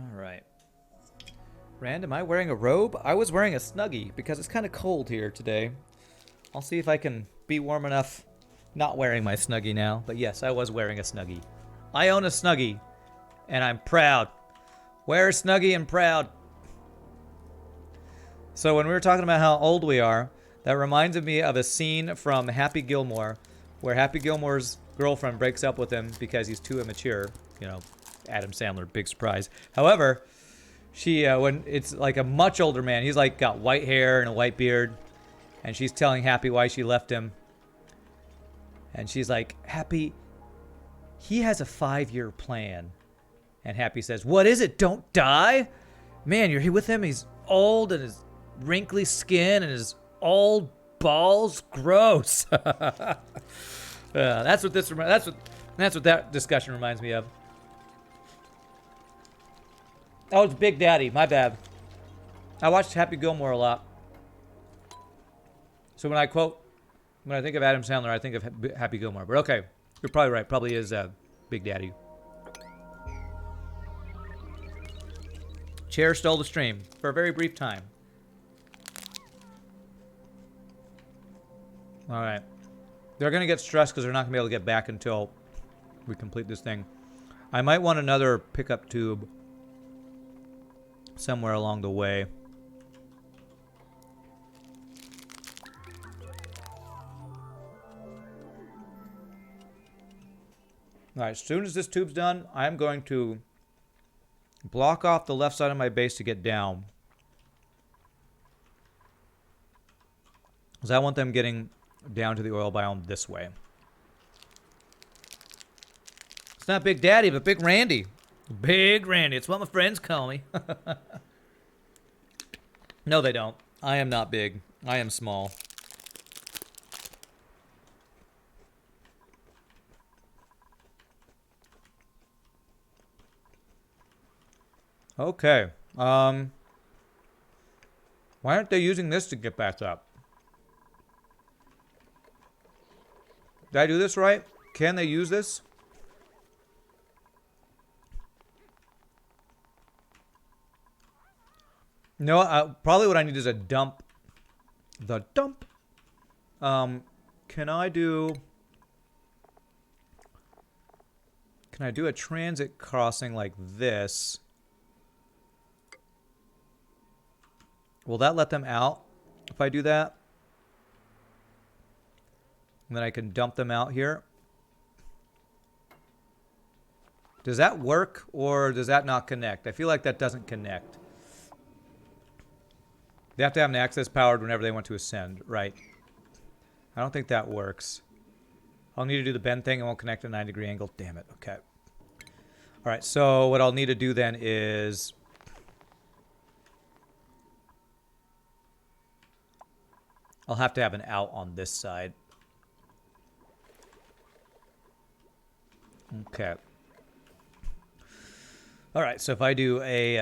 All right. Rand, am I wearing a robe? I was wearing a Snuggie because it's kind of cold here today. I'll see if I can be warm enough not wearing my Snuggie now. But yes, I was wearing a Snuggie. I own a Snuggie, and I'm proud. Wear a Snuggie and proud. So when we were talking about how old we are, that reminded me of a scene from Happy Gilmore where Happy Gilmore's girlfriend breaks up with him because he's too immature. You know, Adam Sandler, big surprise. However, she when it's like a much older man, he's like got white hair and a white beard, and she's telling Happy why she left him. And she's like, Happy, he has a 5-year plan. And Happy says, what is it? Don't die? Man, you're here with him. He's old and his wrinkly skin and his old balls. Gross. That's what that discussion reminds me of. Oh, it's Big Daddy. My bad. I watched Happy Gilmore a lot. So when I think of Adam Sandler, I think of Happy Gilmore. But okay, you're probably right. Probably is Big Daddy. Chair stole the stream for a very brief time. All right. They're going to get stressed because they're not going to be able to get back until we complete this thing. I might want another pickup tube somewhere along the way. All right, as soon as this tube's done, I'm going to block off the left side of my base to get down. Because I want them getting down to the oil biome this way. It's not Big Daddy, but Big Randy. Big Randy. It's what my friends call me. No, they don't. I am not big. I am small. Okay. Why aren't they using this to get back up? Did I do this right? Can they use this? No, probably what I need is a dump. The dump. Can I do a transit crossing like this? Will that let them out if I do that? And then I can dump them out here. Does that work or does that not connect? I feel like that doesn't connect. They have to have an access powered whenever they want to ascend, right? I don't think that works. I'll need to do the bend thing. It won't connect at a 9-degree angle. Damn it. Okay. All right. So what I'll need to do then is I'll have to have an out on this side. Okay. All right. So if I do a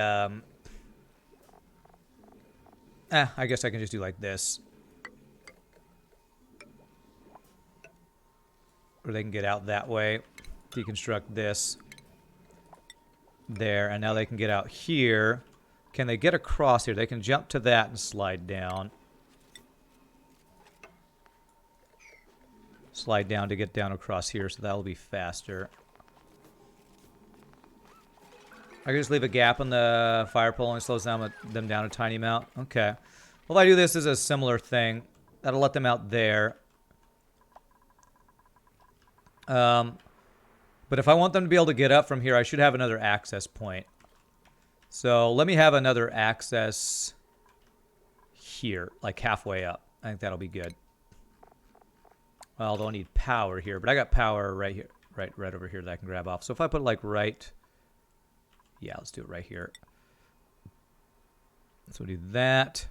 I guess I can just do like this. Or they can get out that way. Deconstruct this. There. And now they can get out here. Can they get across here? They can jump to that and slide down. Slide down to get down across here, so that'll be faster. I can just leave a gap in the fire pole and slows them down a tiny amount. Okay. Well, if I do this as a similar thing, that'll let them out there. But if I want them to be able to get up from here, I should have another access point. So let me have another access here, like halfway up. I think that'll be good. Well, they'll need power here, but I got power right here, right over here that I can grab off. So if I put like right, yeah, let's do it right here. So we'll do that.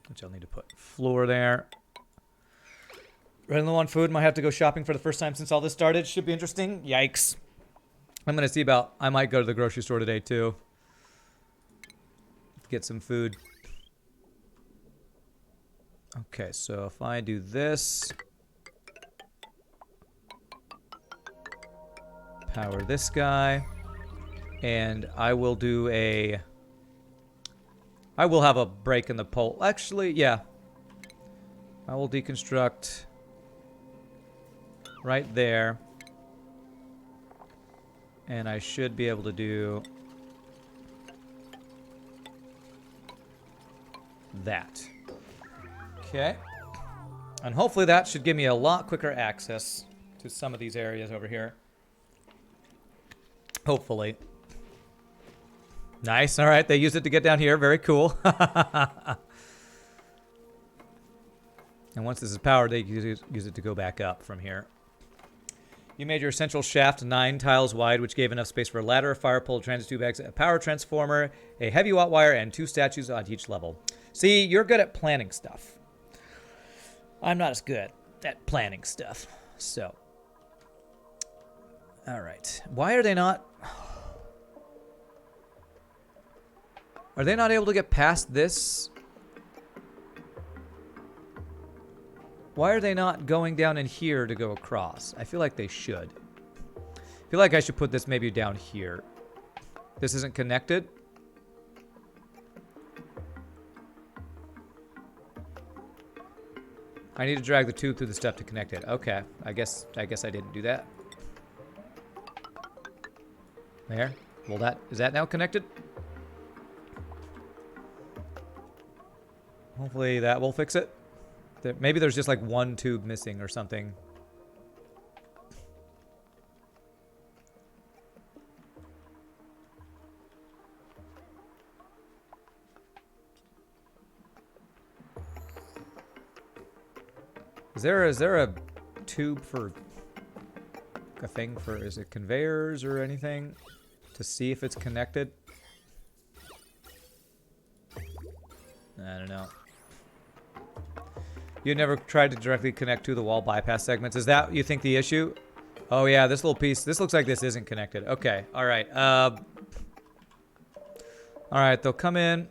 Which I'll need to put floor there. Running low on food, might have to go shopping for the first time since all this started. Should be interesting. Yikes. I'm gonna see about, I might go to the grocery store today too. Get some food. Okay, so if I do this, power this guy. And I will do a... I will have a break in the pole. Actually, yeah. I will deconstruct right there. And I should be able to do that. Okay. And hopefully that should give me a lot quicker access to some of these areas over here. Hopefully. Nice. All right. They used it to get down here. Very cool. And once this is powered, they use it to go back up from here. You made your central shaft 9 tiles wide, which gave enough space for a ladder, a fire pole, transit tube exit, a power transformer, a heavy watt wire, and 2 statues on each level. See, you're good at planning stuff. I'm not as good at planning stuff. So. All right. Why are they not... Are they not able to get past this? Why are they not going down in here to go across? I feel like they should. I feel like I should put this maybe down here. This isn't connected. I need to drag the tube through the stuff to connect it. Okay, I guess I didn't do that. There. Well, is that now connected? Hopefully that will fix it. Maybe there's just like one tube missing or something. Is there a tube for a thing for, is it conveyors or anything to see if it's connected? I don't know. You never tried to directly connect to the wall bypass segments. Is that, you think, the issue? Oh yeah, this little piece. This looks like this isn't connected. Okay, all right. All right, they'll come in.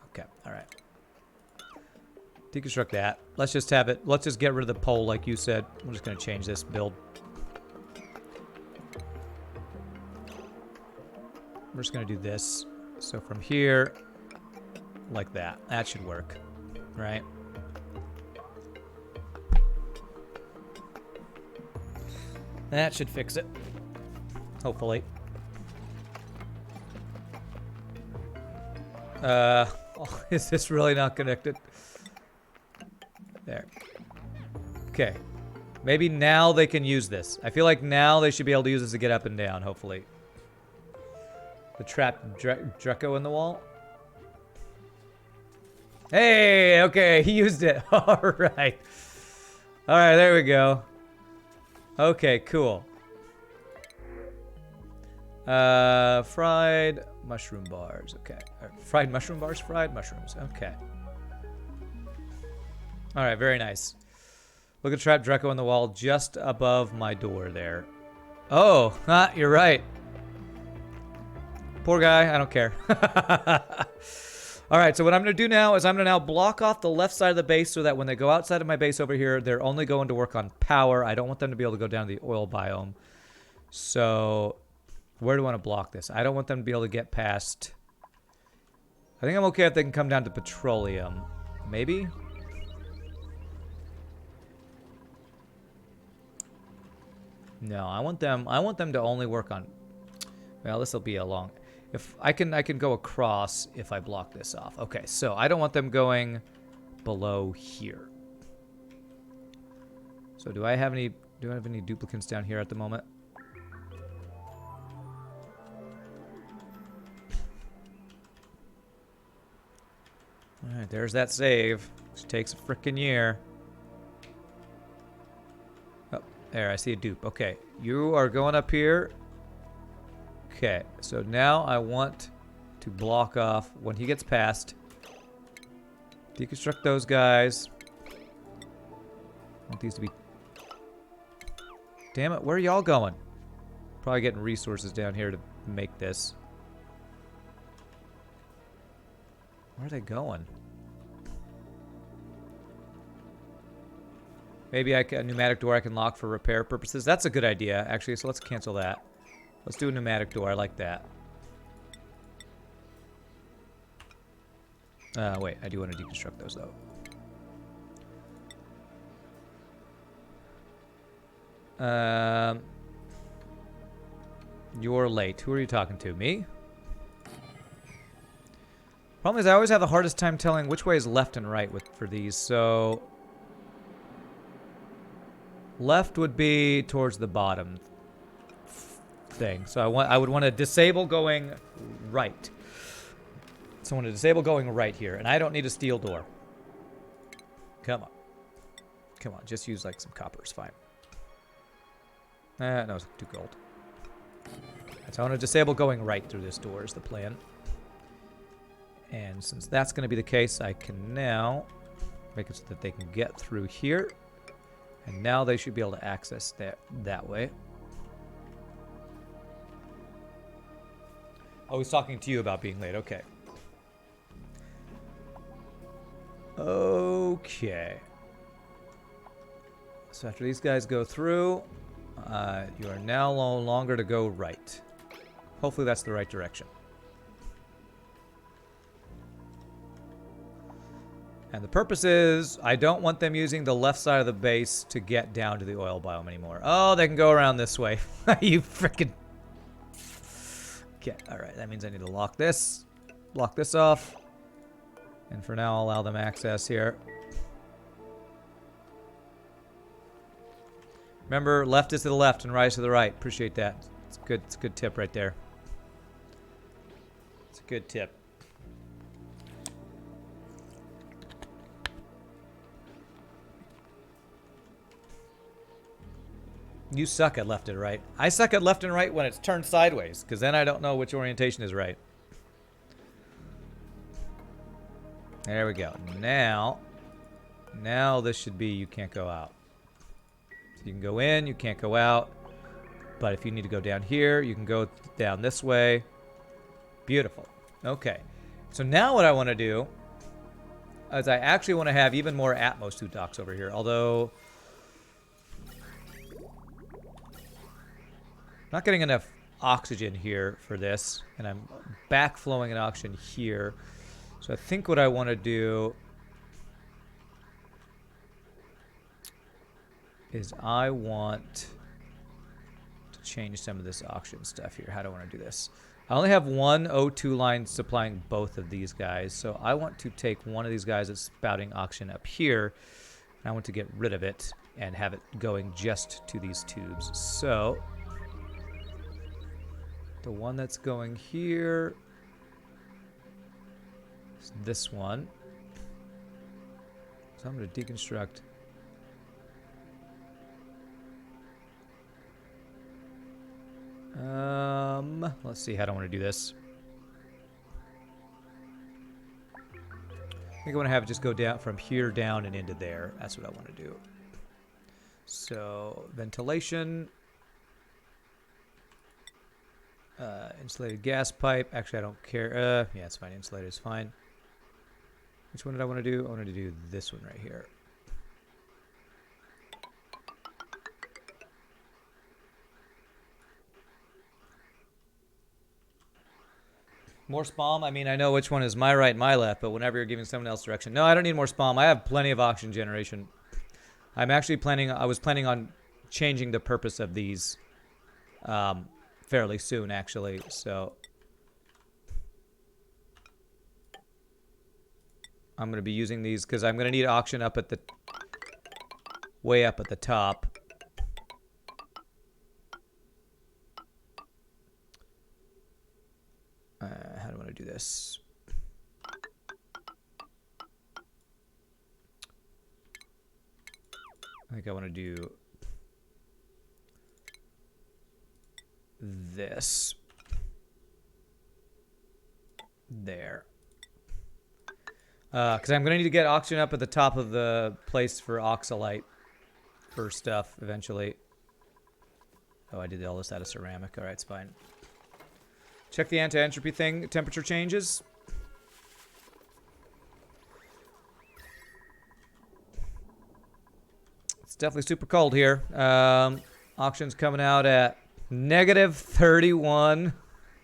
Okay, all right. Deconstruct that. Let's just have it. Let's just get rid of the pole like you said. I'm just going to change this build. We're just going to do this. So from here, like that. That should work. Right? That should fix it. Hopefully. Oh, is this really not connected? There. Okay. Maybe now they can use this. I feel like now they should be able to use this to get up and down, hopefully. The trapped Draco in the wall. Hey, okay, he used it. All right. All right, there we go. Okay, cool. Fried mushroom bars. Okay. Fried mushroom bars? Fried mushrooms. Okay. All right, very nice. Look at Trap Draco on the wall just above my door there. Oh, you're right. Poor guy, I don't care. All right, so what I'm going to do now is I'm going to now block off the left side of the base so that when they go outside of my base over here, they're only going to work on power. I don't want them to be able to go down to the oil biome. So where do I want to block this? I don't want them to be able to get past... I think I'm okay if they can come down to petroleum. Maybe? No, I want them to only work on... Well, this will be a long... If I can go across if I block this off. Okay, so I don't want them going below here. So do I have any duplicants down here at the moment? All right, there's that save, which takes a frickin' year. Oh, there, I see a dupe. Okay, you are going up here. Okay, so now I want to block off when he gets past. Deconstruct those guys. I want these to be... Damn it, where are y'all going? Probably getting resources down here to make this. Where are they going? Maybe a pneumatic door I can lock for repair purposes. That's a good idea, actually, so let's cancel that. Let's do a pneumatic door. I like that. Wait, I do want to deconstruct those, though. You're late. Who are you talking to? Me? Problem is, I always have the hardest time telling which way is left and right for these, so... Left would be towards the bottom thing. So I would want to disable going right. So I want to disable going right here. And I don't need a steel door. Come on. Come on. Just use like some copper. It's fine. No, it's too gold. So I want to disable going right through this door is the plan. And since that's going to be the case, I can now make it so that they can get through here. And now they should be able to access that way. Oh, he's talking to you about being late. Okay. Okay. So after these guys go through, you are now no longer to go right. Hopefully that's the right direction. And the purpose is, I don't want them using the left side of the base to get down to the oil biome anymore. Oh, they can go around this way. You freaking... Okay, alright, that means I need to lock this off. And for now, I'll allow them access here. Remember, left is to the left and right is to the right. Appreciate that. It's good. It's a good tip right there. It's a good tip. You suck at left and right. I suck at left and right when it's turned sideways, because then I don't know which orientation is right. There we go. Now this should be you can't go out. So you can go in, you can't go out. But if you need to go down here, you can go down this way. Beautiful. Okay. So now what I want to do is I actually want to have even more Atmos 2 docks over here, although... not getting enough oxygen here for this, and I'm backflowing an oxygen here. So I think what I want to do is I want to change some of this oxygen stuff here. How do I want to do this? I only have one O2 line supplying both of these guys, so I want to take one of these guys that's spouting oxygen up here, and I want to get rid of it and have it going just to these tubes. So... the one that's going here is this one. So I'm going to deconstruct. Let's see, how do I want to do this? I think I want to have it just go down from here down and into there. That's what I want to do. So, ventilation. Insulated gas pipe. Actually, I don't care. Yeah, it's fine. Insulated is fine. Which one did I want to do? I wanted to do this one right here. More spalm? I mean, I know which one is my right and my left, but whenever you're giving someone else direction. No, I don't need more spalm. I have plenty of oxygen generation. I'm actually I was planning on changing the purpose of these fairly soon, actually, so I'm going to be using these because I'm going to need oxygen up at the way up at the top. How do I want to do this? I think I want to do this there, because I'm gonna need to get oxygen up at the top of the place for oxalite for stuff eventually. Oh, I did all this out of ceramic. All right, it's fine. Check the anti-entropy thing. Temperature changes. It's definitely super cold here. Oxygen's coming out at Negative 31.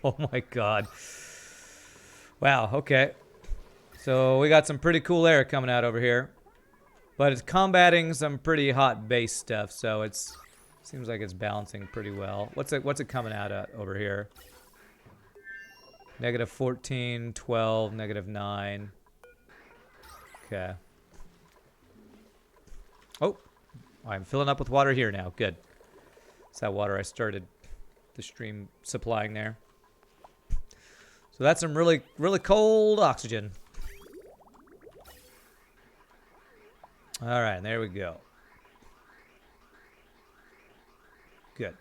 Oh my god. Wow, okay. So we got some pretty cool air coming out over here. But it's combating some pretty hot base stuff, so it's seems like it's balancing pretty well. What's it coming out at over here? Negative 14, 12, negative 9. Okay. Oh, I'm filling up with water here now. Good. It's that water I started the stream supplying there. So that's some really, really cold oxygen. All right, there we go. Good.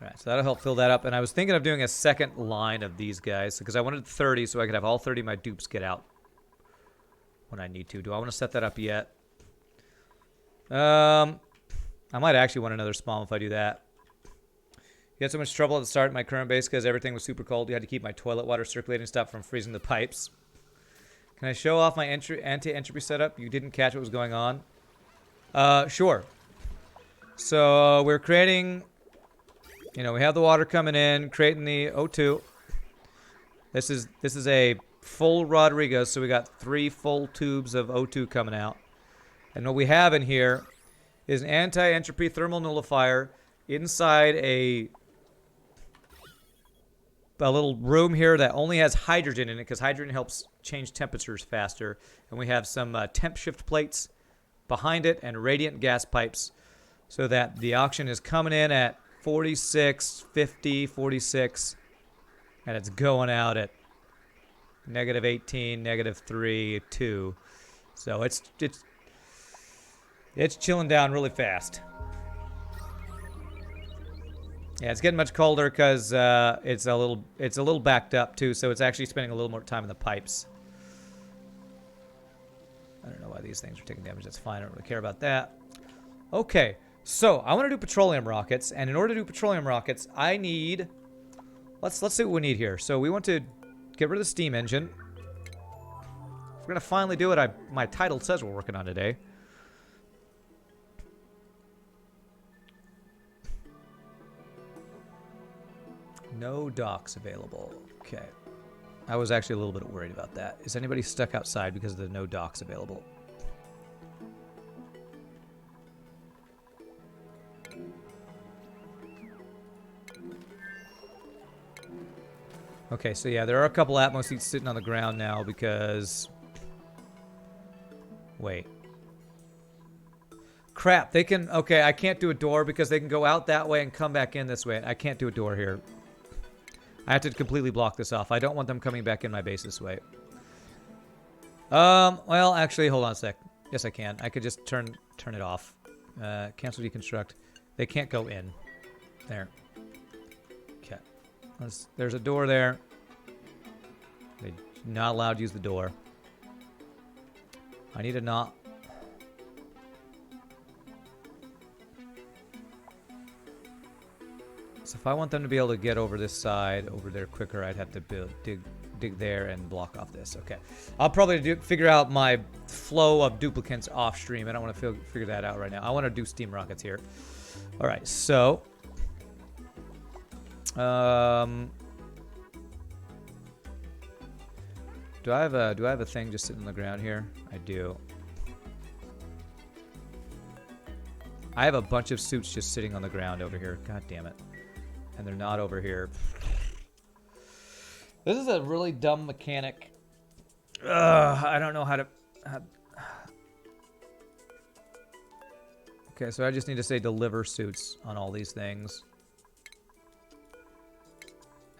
All right, so that'll help fill that up. And I was thinking of doing a second line of these guys because I wanted 30 so I could have all 30 of my dupes get out when I need to. Do I want to set that up yet? I might actually want another spawn if I do that. You had so much trouble at the start in my current base because everything was super cold. You had to keep my toilet water circulating stuff from freezing the pipes. Can I show off my anti-entropy setup? You didn't catch what was going on. Sure. So we're creating, you know, we have the water coming in, creating the O2. This is a full Rodriguez, so we got 3 full tubes of O2 coming out. And what we have in here is an anti-entropy thermal nullifier inside a little room here that only has hydrogen in it because hydrogen helps change temperatures faster. And we have some temp shift plates behind it and radiant gas pipes so that the oxygen is coming in at 46, 50, 46, and it's going out at negative 18, negative 3, 2. So it's chilling down really fast. Yeah, it's getting much colder because it's a little backed up too, so it's actually spending a little more time in the pipes. I don't know why these things are taking damage. That's fine. I don't really care about that. Okay, so I want to do petroleum rockets, and in order to do petroleum rockets, I need. Let's see what we need here. So we want to get rid of the steam engine. We're gonna finally do what my title says we're working on today. No docks available. Okay. I was actually a little bit worried about that. Is anybody stuck outside because of the no docks available? Okay, so yeah, there are a couple Atmos seats sitting on the ground now because... Wait. Crap, they can... Okay, I can't do a door because they can go out that way and come back in this way. I can't do a door here. I have to completely block this off. I don't want them coming back in my base this way. Well, actually, hold on a sec. Yes, I can. I could just turn it off. Cancel deconstruct. They can't go in. There. Okay. There's a door there. They're not allowed to use the door. I need to not... So if I want them to be able to get over this side, over there quicker, I'd have to dig there and block off this. Okay. I'll probably figure out my flow of duplicates off stream. I don't want to figure that out right now. I want to do steam rockets here. All right. So, do I have a thing just sitting on the ground here? I do. I have a bunch of suits just sitting on the ground over here. God damn it. And they're not over here. This is a really dumb mechanic. I don't know how to... Okay, so I just need to say deliver suits on all these things.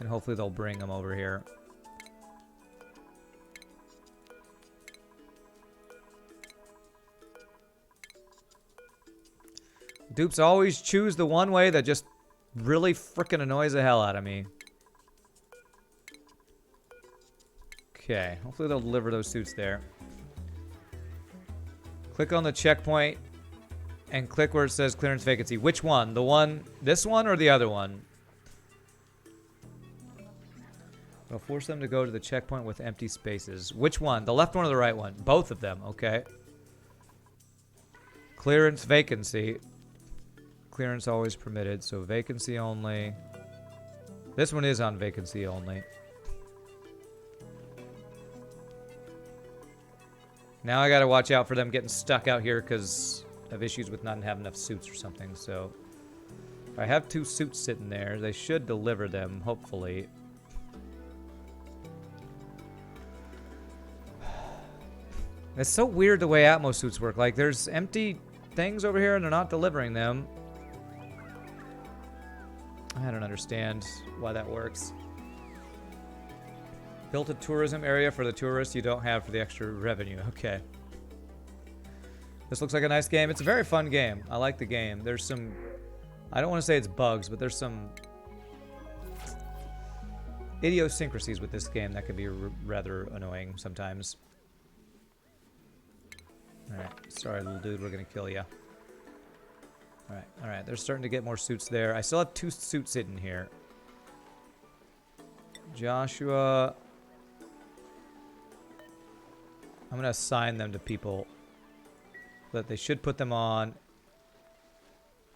And hopefully they'll bring them over here. Dupes always choose the one way that just really frickin' annoys the hell out of me. Okay, hopefully they'll deliver those suits there. Click on the checkpoint and click where it says clearance vacancy. Which one? The one, this one or the other one? I'll force them to go to the checkpoint with empty spaces. Which one? The left one or the right one? Both of them, okay. Clearance vacancy. Clearance always permitted, so vacancy only. This one is on vacancy only. Now I gotta watch out for them getting stuck out here because of issues with not having enough suits or something. So if I have 2 suits sitting there, they should deliver them, hopefully. It's so weird the way Atmos suits work. Like, there's empty things over here and they're not delivering them. I don't understand why that works. Built a tourism area for the tourists you don't have for the extra revenue. Okay. This looks like a nice game. It's a very fun game. I like the game. There's some... I don't want to say it's bugs, but there's some idiosyncrasies with this game that can be rather annoying sometimes. Alright, sorry little dude, we're gonna kill you. Alright, they're starting to get more suits there. I still have 2 suits sitting here. Joshua... I'm gonna assign them to people that they should put them on.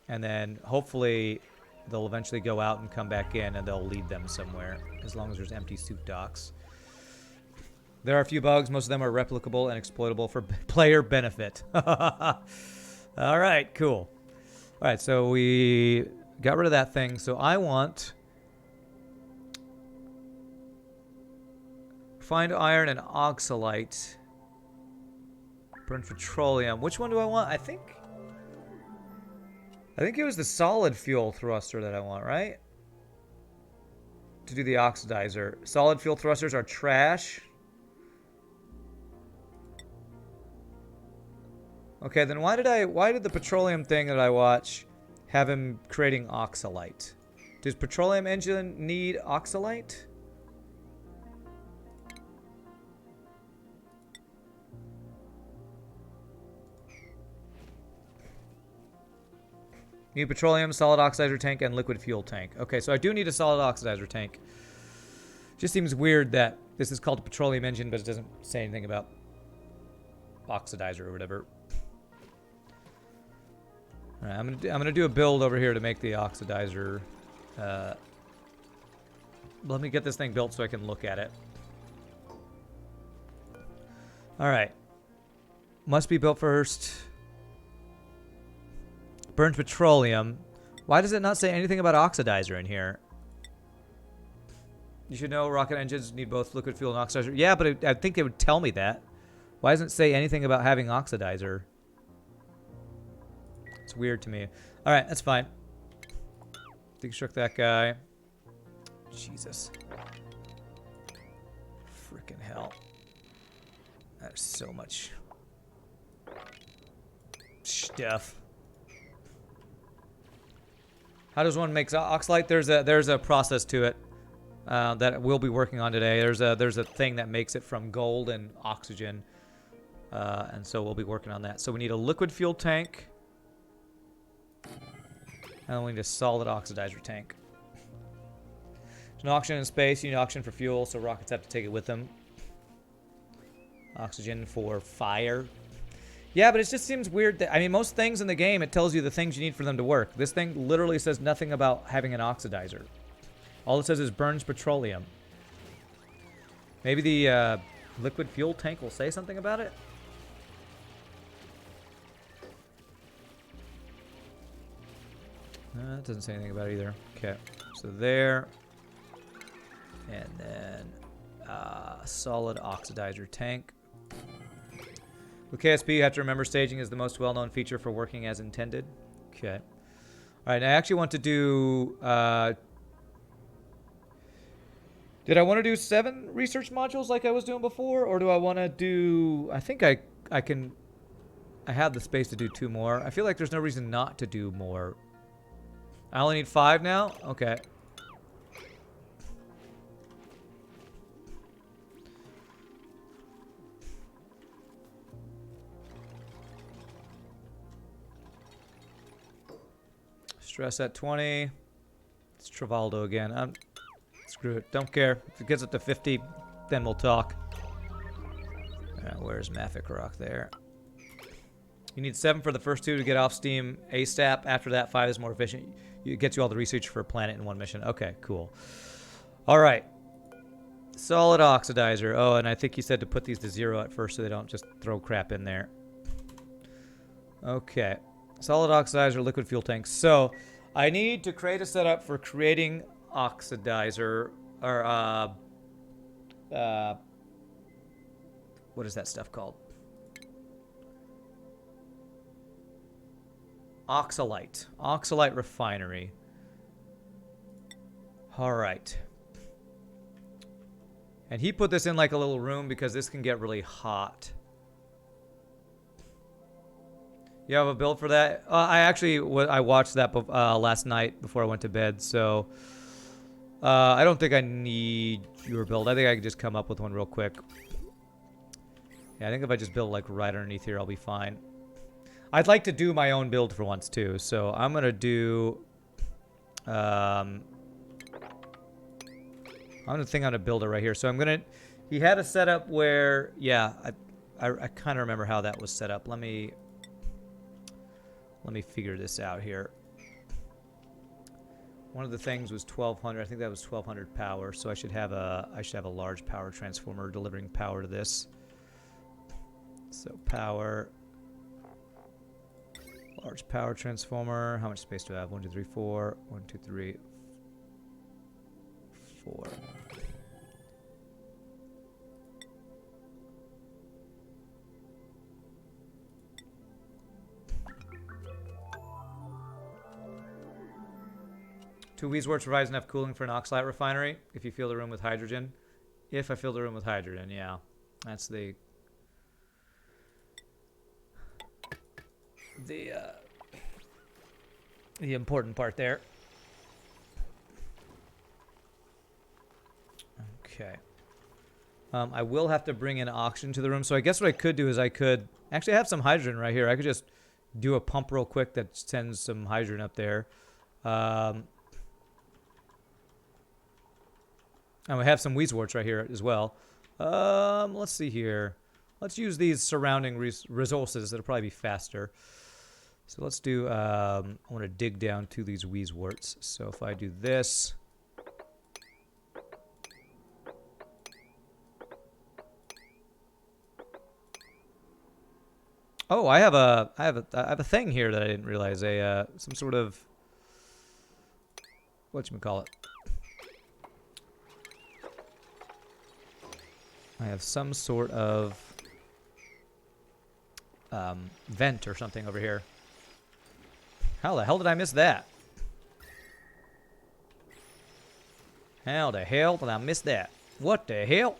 And then hopefully they'll eventually go out and come back in and they'll lead them somewhere. As long as there's empty suit docks. There are a few bugs. Most of them are replicable and exploitable for player benefit. Alright, cool. Alright, so we got rid of that thing. So I want... Find iron and oxalite. Burn petroleum. Which one do I want? I think it was the solid fuel thruster that I want, right? To do the oxidizer. Solid fuel thrusters are trash. Okay, then why did the petroleum thing that I watch have him creating oxalite? Does petroleum engine need oxalite? Need petroleum, solid oxidizer tank, and liquid fuel tank. Okay, so I do need a solid oxidizer tank. Just seems weird that this is called a petroleum engine, but it doesn't say anything about oxidizer or whatever. All right, I'm gonna do a build over here to make the oxidizer. Let me get this thing built so I can look at it. All right, must be built first. Burns petroleum. Why does it not say anything about oxidizer in here? You should know rocket engines need both liquid fuel and oxidizer. Yeah, but I think it would tell me that. Why doesn't it say anything about having oxidizer? It's weird to me. Alright, that's fine. Deconstruct that guy. Jesus. Frickin' hell. That is so much stuff. How does one make oxalite? There's a process to it that we'll be working on today. There's a thing that makes it from gold and oxygen, and so we'll be working on that. So we need a liquid fuel tank, and we need a solid oxidizer tank. There's no oxygen in space. You need oxygen for fuel, so rockets have to take it with them. Oxygen for fire. Yeah, but it just seems weird that, I mean, most things in the game, it tells you the things you need for them to work. This thing literally says nothing about having an oxidizer. All it says is burns petroleum. Maybe the liquid fuel tank will say something about it? That doesn't say anything about it either. Okay, so there. And then solid oxidizer tank. With KSP, you have to remember staging is the most well-known feature for working as intended. Okay. All right, I actually want to do... did I want to do 7 research modules like I was doing before? Or do I want to do... I think I can... I have the space to do 2 more. I feel like there's no reason not to do more. I only need 5 now? Okay. Stress at 20. It's Travaldo again. Screw it. Don't care. If it gets up to 50, then we'll talk. Where's Mafik Rock there? You need 7 for the first 2 to get off Steam ASAP. After that, 5 is more efficient. It gets you all the research for a planet in one mission. Okay, cool. All right. Solid oxidizer. Oh, and I think you said to put these to 0 at first so they don't just throw crap in there. Okay. Solid oxidizer, liquid fuel tank. So, I need to create a setup for creating oxidizer, or, what is that stuff called? Oxalite. Oxalite refinery. Alright. And he put this in like a little room because this can get really hot. You have a build for that? I watched that last night before I went to bed, so I don't think I need your build. I think I can just come up with one real quick. Yeah, I think if I just build like right underneath here, I'll be fine. I'd like to do my own build for once too, so I'm gonna do. I'm gonna think on a builder right here. So I'm gonna. He had a setup where, yeah, I kind of remember how that was set up. Let me figure this out here. One of the things was 1200. I think that was 1200 power. So I should have a large power transformer delivering power to this. So power. Large power transformer. How much space do I have? 1, 2, 3, 4. 1, 2, 3, 4. Two Weezeworts provides enough cooling for an oxalite refinery if you fill the room with hydrogen. If I fill the room with hydrogen, yeah. That's the important part there. Okay. I will have to bring in oxygen to the room. So I guess what I could do is I could actually have some hydrogen right here. I could just do a pump real quick that sends some hydrogen up there. And we have some Weezeworts right here as well. Let's see here. Let's use these surrounding resources. That'll probably be faster. So let's do, I want to dig down to these Weezeworts. So if I do this. Oh, I have a thing here that I didn't realize. Some sort of, whatchamacallit. I have some sort of vent or something over here. How the hell did I miss that? How the hell did I miss that? What the hell?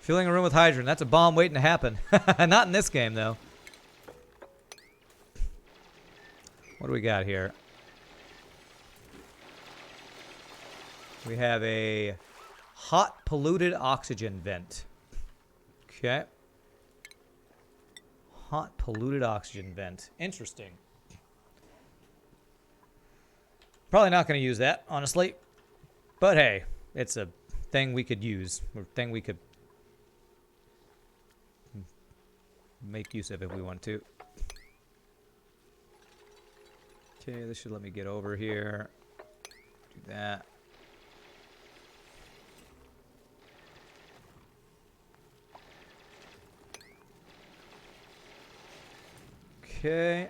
Filling a room with hydrogen. That's a bomb waiting to happen. Not in this game, though. What do we got here? We have a hot polluted oxygen vent. Okay. Hot polluted oxygen vent. Interesting. Probably not going to use that, honestly. But hey, it's a thing we could use. Or thing we could make use of if we want to. Okay, this should let me get over here. Do that. Okay.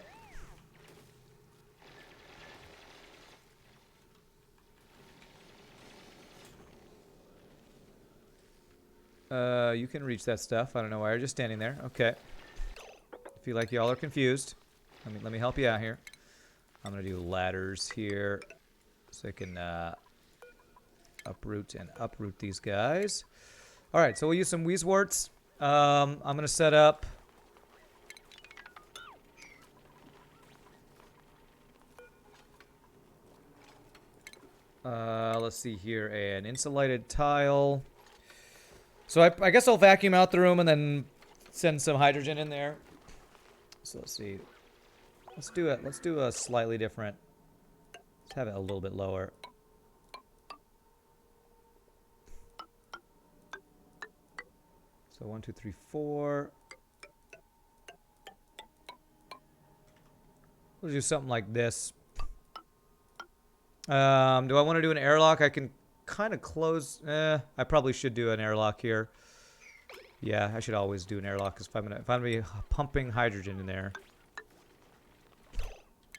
You can reach that stuff. I don't know why you're just standing there. Okay. I feel like y'all are confused. Let me help you out here. I'm gonna do ladders here so I can uproot these guys. All right, so we'll use some Weezeworts. I'm gonna set up. Let's see here, an insulated tile. So I guess I'll vacuum out the room and then send some hydrogen in there. So let's see. Let's do it. Let's do a slightly different. Let's have it a little bit lower. So So 1, 2, 3, 4. We'll do something like this. Do I want to do an airlock? I can kind of close. I probably should do an airlock here. Yeah, I should always do an airlock because if I'm gonna be pumping hydrogen in there,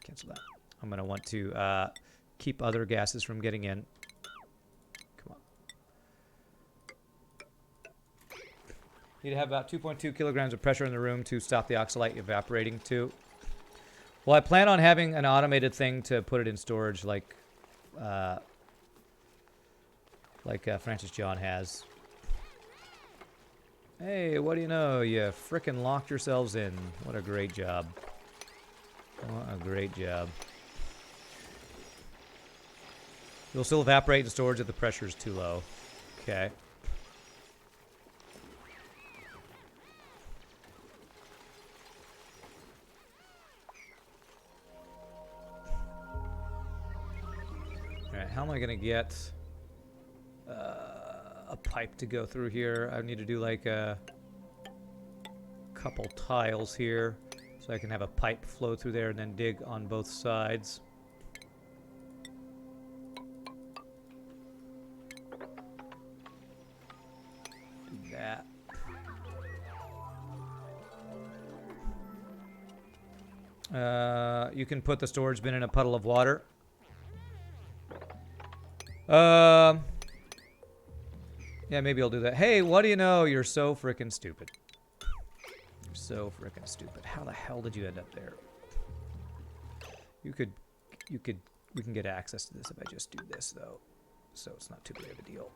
cancel that. I'm gonna want to keep other gases from getting in. Come on. Need to have about 2.2 kilograms of pressure in the room to stop the oxalite evaporating too. Well, I plan on having an automated thing to put it in storage like Francis John has. Hey, what do you know? You frickin' locked yourselves in. What a great job. What a great job. You'll still evaporate in storage if the pressure is too low. Okay. Alright, how am I gonna get a pipe to go through here? I need to do like a couple tiles here so I can have a pipe flow through there and then dig on both sides. Do that. You can put the storage bin in a puddle of water. Yeah, maybe I'll do that. Hey, what do you know? You're so frickin' stupid. You're so frickin' stupid. How the hell did you end up there? We can get access to this if I just do this, though. So it's not too big of a deal.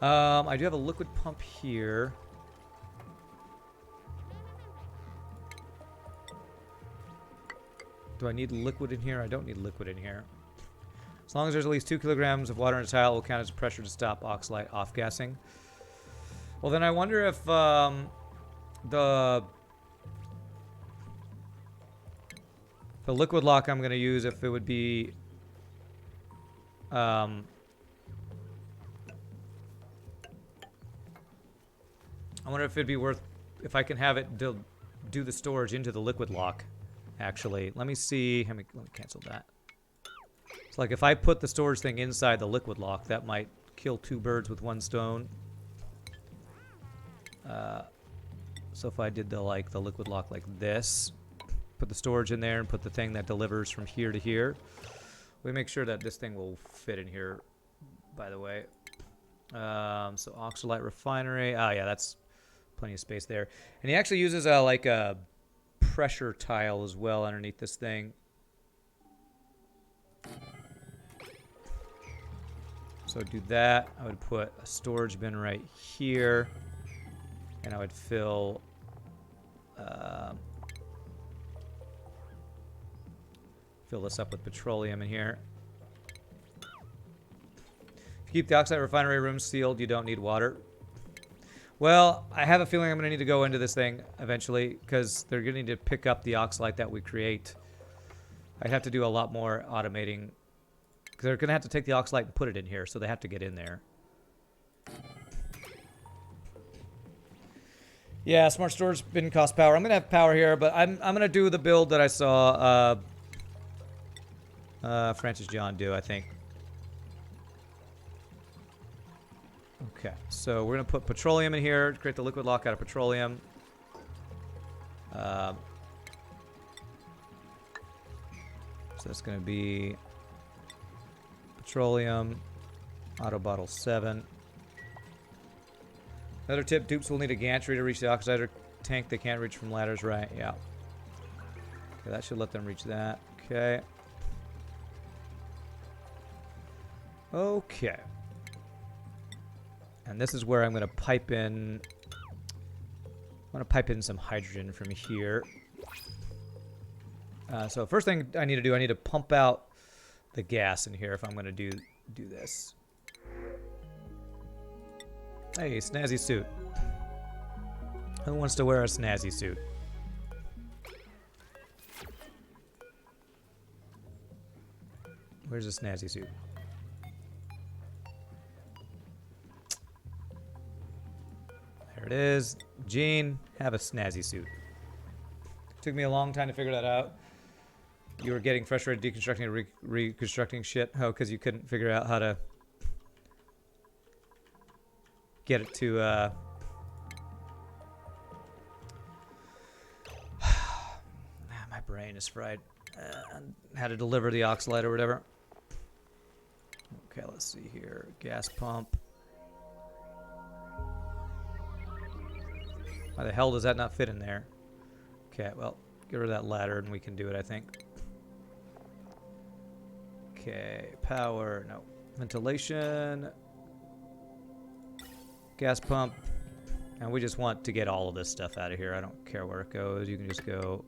I do have a liquid pump here. Do I need liquid in here? I don't need liquid in here. As long as there's at least 2 kilograms of water in a tile, it will count as pressure to stop oxalite off-gassing. Well, then I wonder if the liquid lock I'm going to use, if it would be I wonder if it'd be worth, if I can have it do the storage into the liquid lock, actually. Let me see. Let me cancel that. It's like if I put the storage thing inside the liquid lock, that might kill 2 birds with 1 stone. So if I did the liquid lock like this, put the storage in there and put the thing that delivers from here to here. We make sure that this thing will fit in here, by the way. So oxalite refinery. Ah, yeah, that's plenty of space there. And he actually uses like a pressure tile as well underneath this thing. So do that. I would put a storage bin right here, and I would fill this up with petroleum in here. If you keep the oxide refinery room sealed, you don't need water. Well, I have a feeling I'm going to need to go into this thing eventually because they're going to need to pick up the oxalite that we create. I'd have to do a lot more automating. They're going to have to take the oxalite and put it in here, so they have to get in there. Yeah, smart storage bin cost power. I'm going to have power here, but I'm going to do the build that I saw Francis John do, I think. Okay, so we're going to put petroleum in here, create the liquid lock out of petroleum. So that's going to be petroleum, auto bottle 7. Another tip, dupes will need a gantry to reach the oxidizer tank. They can't reach from ladders, right? Yeah. Okay, that should let them reach that. Okay. Okay. And this is where I'm going to pipe in. I'm going to pipe in some hydrogen from here. So first thing I need to do, I need to pump out the gas in here if I'm going to do this. Hey, snazzy suit. Who wants to wear a snazzy suit? Where's the snazzy suit? There it is. Gene, have a snazzy suit. Took me a long time to figure that out. You were getting frustrated deconstructing and reconstructing shit. Oh, because you couldn't figure out how to get it to, my brain is fried. How to deliver the oxalite or whatever. Okay, let's see here. Gas pump. Why the hell does that not fit in there? Okay, well, get rid of that ladder and we can do it, I think. Okay, power, no. Ventilation. Gas pump. And we just want to get all of this stuff out of here. I don't care where it goes. You can just go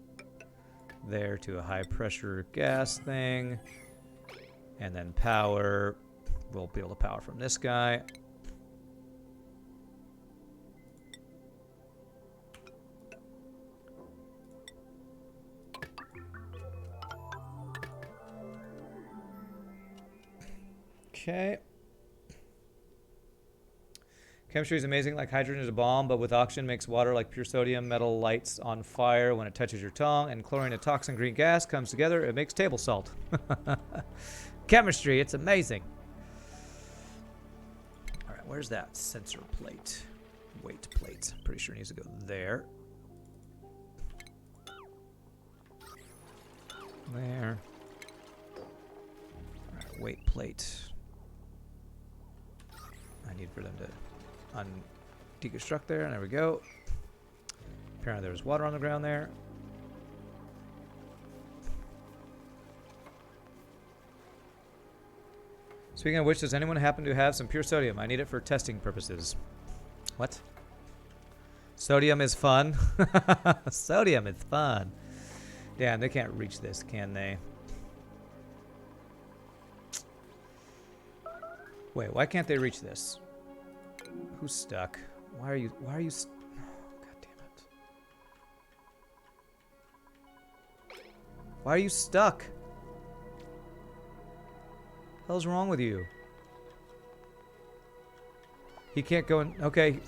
there to a high pressure gas thing. And then power. We'll be able to power from this guy. Okay. Chemistry is amazing, like hydrogen is a bomb, but with oxygen makes water like pure sodium. Metal lights on fire when it touches your tongue, and chlorine, a toxin green gas, comes together. It makes table salt. Chemistry, it's amazing. All right, where's that sensor plate? Weight plate. Pretty sure it needs to go there. There. All right, weight plate. I need for them to deconstruct there. There we go. Apparently there's water on the ground there. Speaking of which, does anyone happen to have some pure sodium? I need it for testing purposes. What? Sodium is fun? Sodium is fun. Damn, they can't reach this, can they? Wait, why can't they reach this? Who's stuck? Why are you oh, God damn it. Why are you stuck? What the hell's wrong with you? He can't go in. Okay.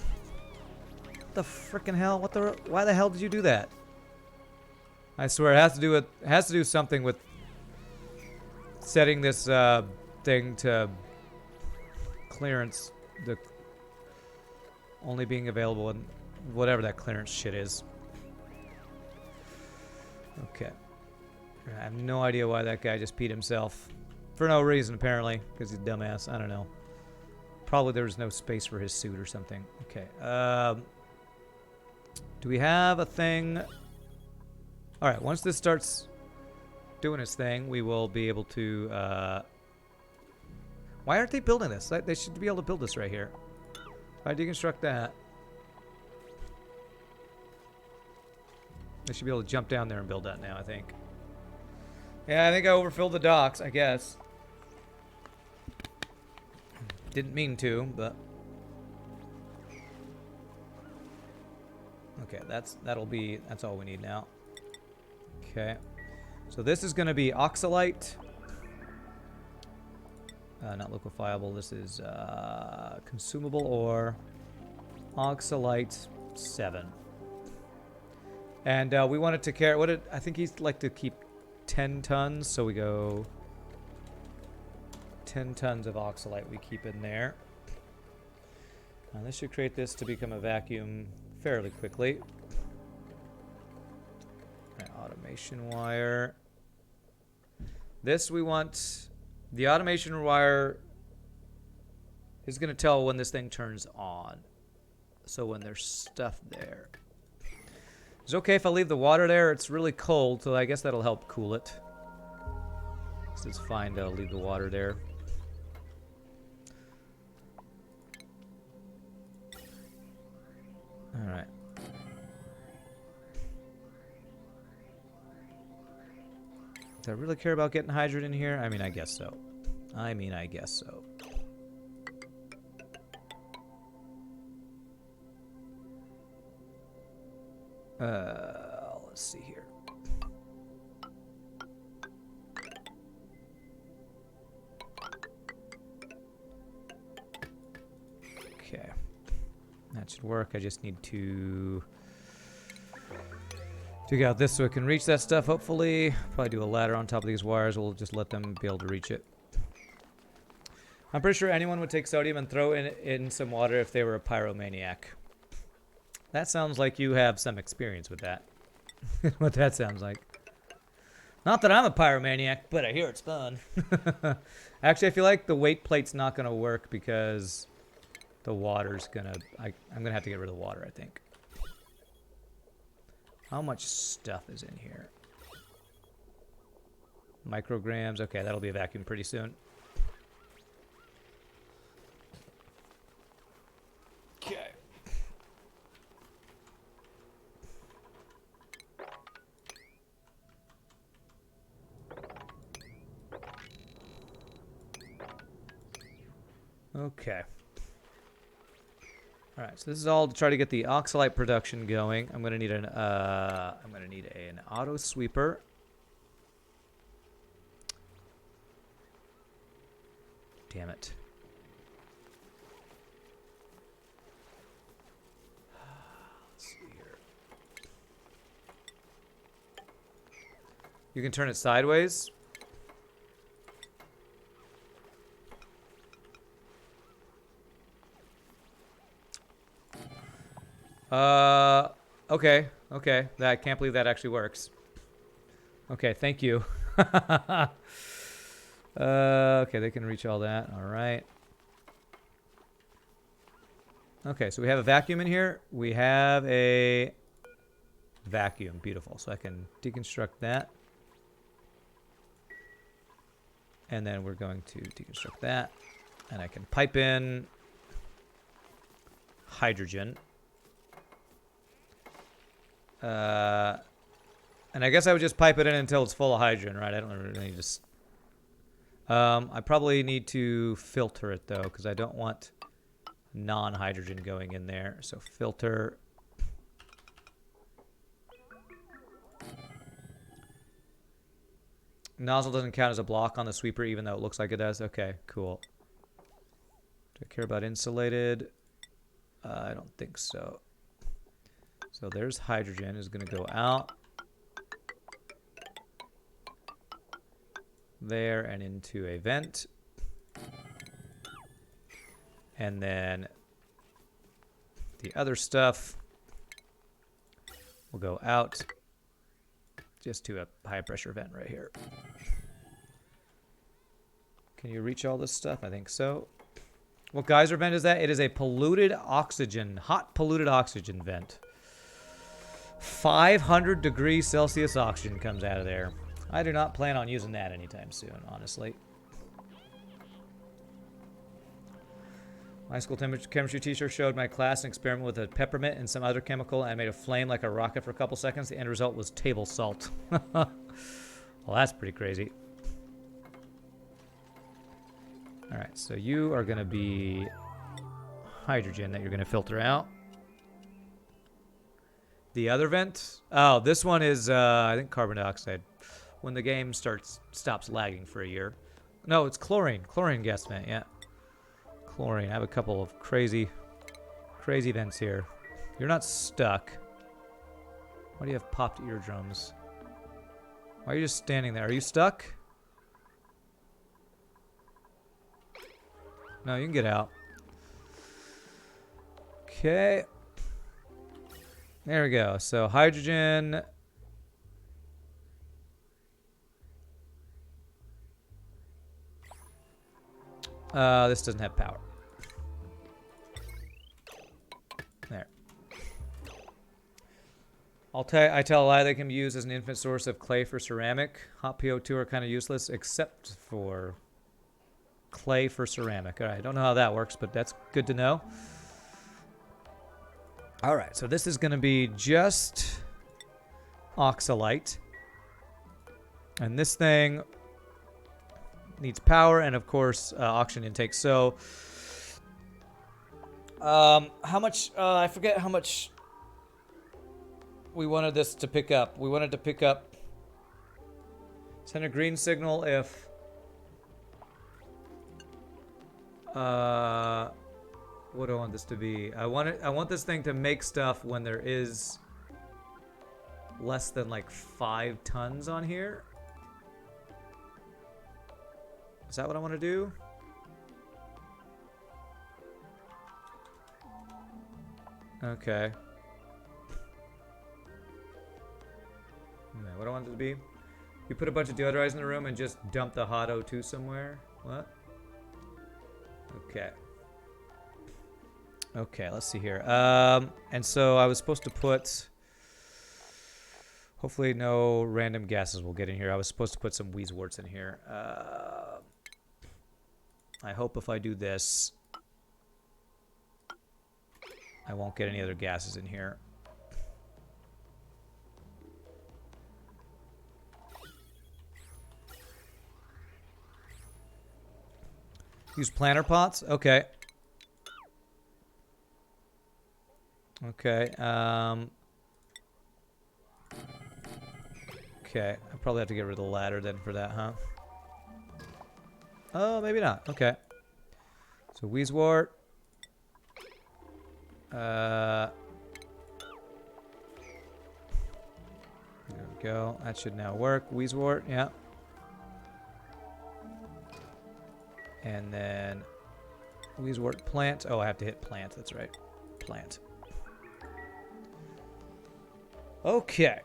What the frickin' hell? Why the hell did you do that? I swear it has to do something with setting this thing to clearance, the only being available in whatever that clearance shit is. Okay. I have no idea why that guy just peed himself. For no reason, apparently. Because he's a dumbass. I don't know. Probably there was no space for his suit or something. Okay. Do we have a thing? Alright, once this starts doing its thing, we will be able to... Why aren't they building this? They should be able to build this right here. If I deconstruct that, they should be able to jump down there and build that now, I think. Yeah, I think I overfilled the docks, I guess. Didn't mean to, but... Okay, that's all we need now. Okay. So this is going to be oxalite. Not liquefiable. This is consumable ore. Oxalite 7. And we wanted to carry... I think he'd like to keep 10 tons, so we go... 10 tons of oxalite we keep in there. This should create this to become a vacuum fairly quickly. Right, automation wire. This we want... The automation wire is going to tell when this thing turns on. So when there's stuff there. It's okay if I leave the water there. It's really cold, so I guess that'll help cool it. So it's fine to leave the water there. Alright. Do I really care about getting hydrogen in here? I mean, I guess so. I guess so. Let's see here. Okay. That That should work. I just need to dig out this so it can reach that stuff, hopefully. Probably do a ladder on top of these wires. We'll just let them be able to reach it. I'm pretty sure anyone would take sodium and throw in some water if they were a pyromaniac. That sounds like you have some experience with that. What that sounds like. Not that I'm a pyromaniac, but I hear it's fun. Actually, I feel like the weight plate's not going to work because the water's going to... I'm going to have to get rid of the water, I think. How much stuff is in here? Micrograms. Okay, that'll be a vacuum pretty soon. Okay. Okay. All right, so this is all to try to get the oxalite production going. I'm gonna need an auto sweeper. Damn it. Let's see here. You can turn it sideways. Okay. Okay. I can't believe that actually works. Okay, thank you. Okay, they can reach all that. All right. Okay, so we have a vacuum in here. We have a vacuum. Beautiful. So I can deconstruct that. And then we're going to deconstruct that. And I can pipe in hydrogen. And I guess I would just pipe it in until it's full of hydrogen, right? I don't really just... I probably need to filter it, though, because I don't want non-hydrogen going in there. So filter... Nozzle doesn't count as a block on the sweeper, even though it looks like it does. Okay, cool. Do I care about insulated? I don't think so. So there's hydrogen is going to go out. There and into a vent. And then the other stuff will go out just to a high pressure vent right here. Can you reach all this stuff? I think so. What geyser vent is that? It is a polluted oxygen, hot polluted oxygen vent. 500 degrees Celsius oxygen comes out of there. I do not plan on using that anytime soon, honestly. My school chemistry teacher showed my class an experiment with a peppermint and some other chemical and made a flame like a rocket for a couple seconds. The end result was table salt. Well, that's pretty crazy. All right, so you are going to be hydrogen that you're going to filter out. The other vent? Oh, this one is, I think, carbon dioxide. When the game stops lagging for a year. No, it's chlorine. Chlorine gas vent, yeah. Chlorine. I have a couple of crazy vents here. You're not stuck. Why do you have popped eardrums? Why are you just standing there? Are you stuck? No, you can get out. Okay. There we go. So hydrogen. This doesn't have power. There. I tell a lie they can be used as an infinite source of clay for ceramic. Hot PO2 are kind of useless except for clay for ceramic. All right, I don't know how that works, but that's good to know. All right, so this is going to be just oxalite. And this thing needs power and, of course, oxygen intake. So, how much, I forget how much we wanted this to pick up. We wanted to pick up, send a green signal if, What do I want this to be? I want this thing to make stuff when there is less than like 5 tons on here. Is that what I want to do? Okay. What do I want it to be? You put a bunch of deodorizer in the room and just dump the hot O2 somewhere? What? Okay. Okay, let's see here. And so I was supposed to put... Hopefully no random gases will get in here. I was supposed to put some wheezeworts in here. I hope if I do this, I won't get any other gases in here. Use planter pots? Okay. Okay. Okay. I probably have to get rid of the ladder then for that, huh? Oh, maybe not. Okay. So wheezewort. There we go. That should now work. Wheezewort, yeah. And then wheezewort plant. Oh, I have to hit plant. That's right. Plant. Okay.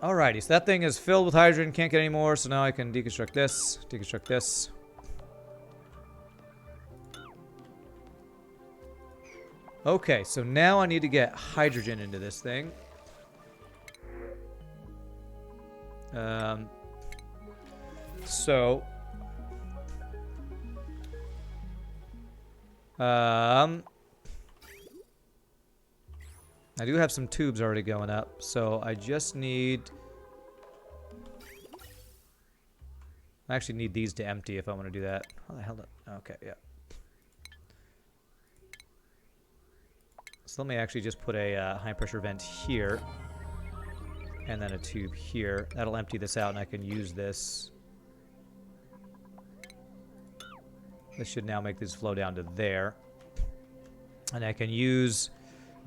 Alrighty, so that thing is filled with hydrogen. Can't get any more, so now I can deconstruct this. Deconstruct this. Okay, so now I need to get hydrogen into this thing. I do have some tubes already going up, so I just need... I actually need these to empty if I want to do that. How the hell did... Okay, yeah. So let me actually just put a high pressure vent here. And then a tube here. That'll empty this out and I can use this. This should now make this flow down to there. And I can use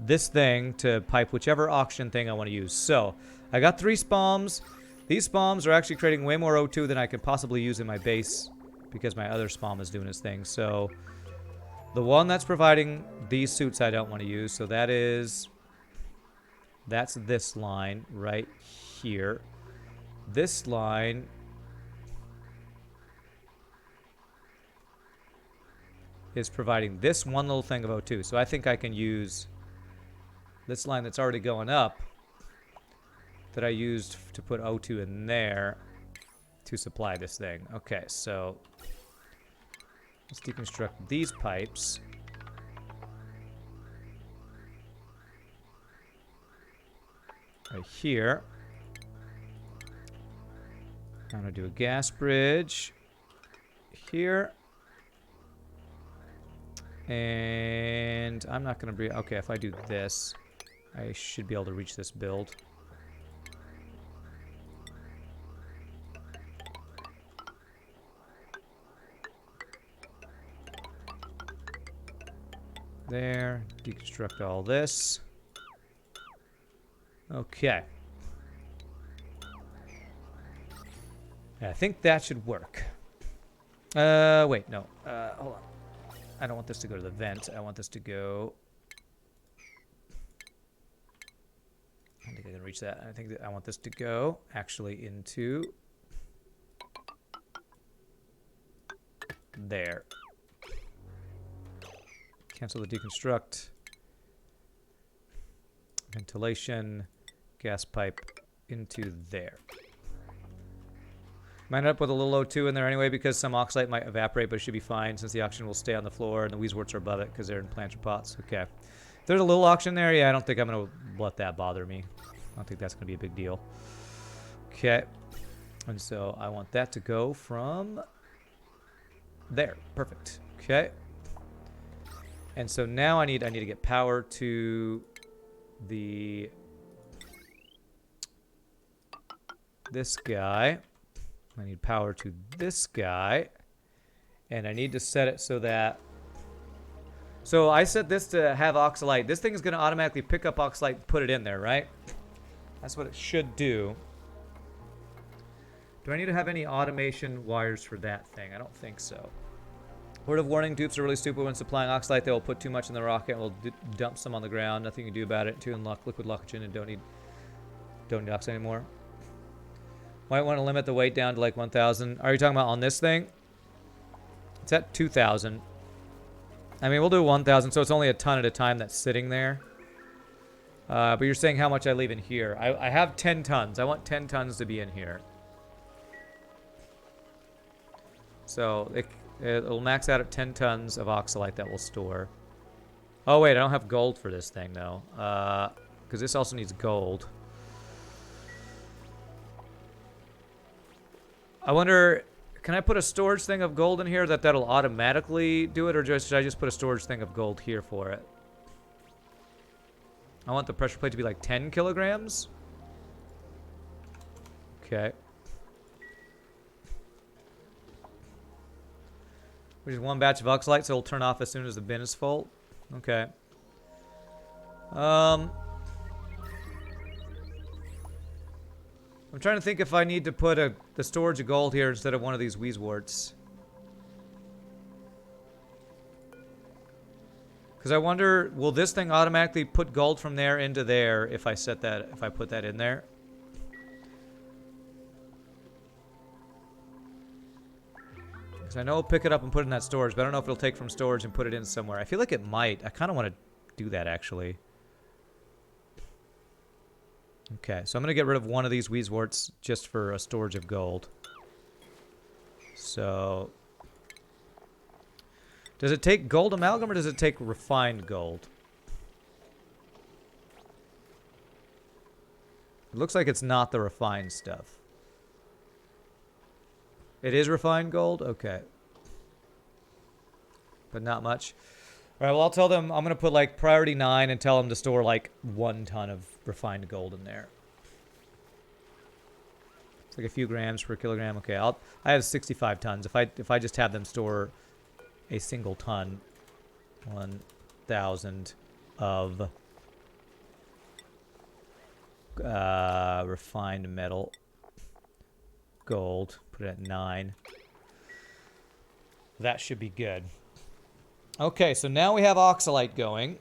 this thing to pipe whichever oxygen thing I want to use. So, I got 3 spalms. These spalms are actually creating way more O2 than I could possibly use in my base because my other spalm is doing its thing. So, the one that's providing these suits I don't want to use. So that is... That's this line right here. This line... is providing this one little thing of O2. So I think I can use this line that's already going up that I used to put O2 in there to supply this thing. Okay, so let's deconstruct these pipes. Right here. I'm going to do a gas bridge here. And I'm not going to be... Okay, if I do this, I should be able to reach this build. There. Deconstruct all this. Okay. I think that should work. Wait, no. Hold on. I don't want this to go to the vent. I want this to go... I don't think I can reach that. I think that I want this to go actually into... there. Cancel the deconstruct. Ventilation. Gas pipe into there. Might end up with a little O2 in there anyway because some oxalate might evaporate, but it should be fine since the oxygen will stay on the floor and the wheezeworts are above it because they're in planter pots. Okay. If there's a little oxygen there, yeah, I don't think I'm going to let that bother me. I don't think that's going to be a big deal. Okay. And so I want that to go from there. Perfect. Okay. And so now I need to get power to the... this guy. I need power to this guy. And I need to set it so that So I set this to have oxalite. This thing is going to automatically pick up oxalite and put it in there, right? That's what it should do. Do I need to have any automation wires for that thing? I don't think so. Word of warning, dupes are really stupid when supplying oxalite. They will put too much in the rocket and will dump some on the ground. Nothing you can do about it. 2 in liquid oxygen and don't need oxygen anymore. Might want to limit the weight down to like 1,000. Are you talking about on this thing? It's at 2,000. I mean, we'll do 1,000, so it's only a ton at a time that's sitting there. But you're saying how much I leave in here. I have 10 tons. I want 10 tons to be in here. So it'll max out at 10 tons of oxalite that we'll store. Oh, wait, I don't have gold for this thing, though. Because this also needs gold. I wonder, can I put a storage thing of gold in here that'll automatically do it? Or should I just put a storage thing of gold here for it? I want the pressure plate to be like 10 kilograms. Okay. Which is 1 batch of oxalite, so it'll turn off as soon as the bin is full. Okay. I'm trying to think if I need to put the storage of gold here instead of one of these Wheezeworts. Because I wonder, will this thing automatically put gold from there into there if I put that in there? Because I know it'll pick it up and put it in that storage, but I don't know if it'll take from storage and put it in somewhere. I feel like it might. I kind of want to do that, actually. Okay, so I'm going to get rid of one of these Wheezeworts just for a storage of gold. So, does it take gold amalgam or does it take refined gold? It looks like it's not the refined stuff. It is refined gold? Okay. But not much. All right, well, I'll tell them I'm going to put like priority 9 and tell them to store like 1 ton of refined gold in there. It's like a few grams per kilogram. Okay, I have 65 tons. If I just have them store a single ton, 1,000 of refined metal gold, put it at 9. That should be good. Okay, so now we have oxalite going.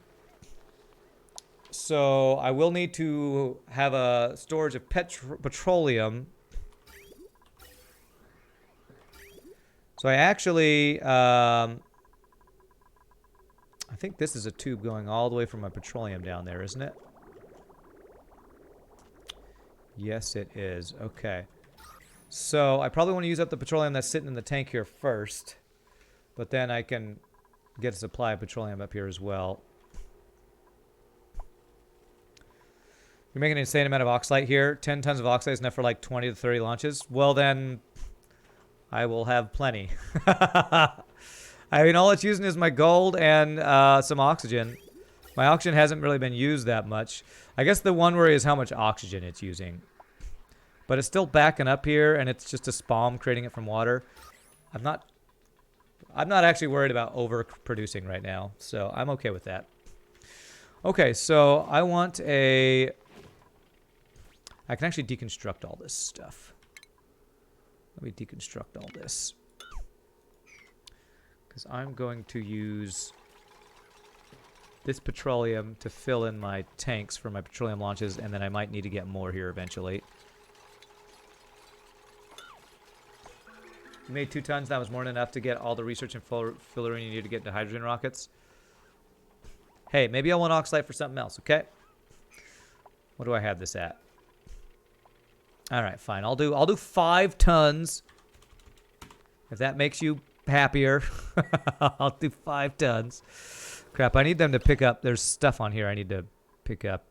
So I will need to have a storage of petroleum. So I actually, I think this is a tube going all the way from my petroleum down there, isn't it? Yes, it is. Okay. So I probably want to use up the petroleum that's sitting in the tank here first. But then I can get a supply of petroleum up here as well. You're making an insane amount of oxalite here. 10 tons of oxalite is enough for like 20 to 30 launches. Well, then I will have plenty. I mean, all it's using is my gold and some oxygen. My oxygen hasn't really been used that much. I guess the one worry is how much oxygen it's using. But it's still backing up here, and it's just a spalm creating it from water. I'm not actually worried about overproducing right now, so I'm okay with that. Okay, so I want a... I can actually deconstruct all this stuff. Let me deconstruct all this. Because I'm going to use this petroleum to fill in my tanks for my petroleum launches, and then I might need to get more here eventually. You made 2 tons. That was more than enough to get all the research and fillering you need to get into hydrogen rockets. Hey, maybe I want oxalite for something else, okay? What do I have this at? All right, fine. I'll do 5 tons. If that makes you happier, I'll do 5 tons. Crap, I need them to pick up. There's stuff on here I need to pick up.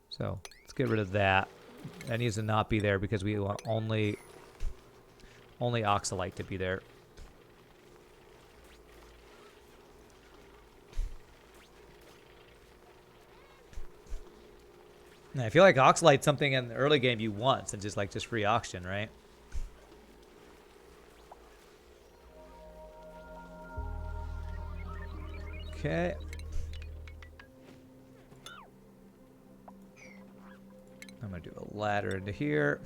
So let's get rid of that. That needs to not be there because we want only oxalite to be there. Now, I feel like oxalite's something in the early game you want, since it's like just free oxygen, right? Okay. I'm gonna do a ladder into here.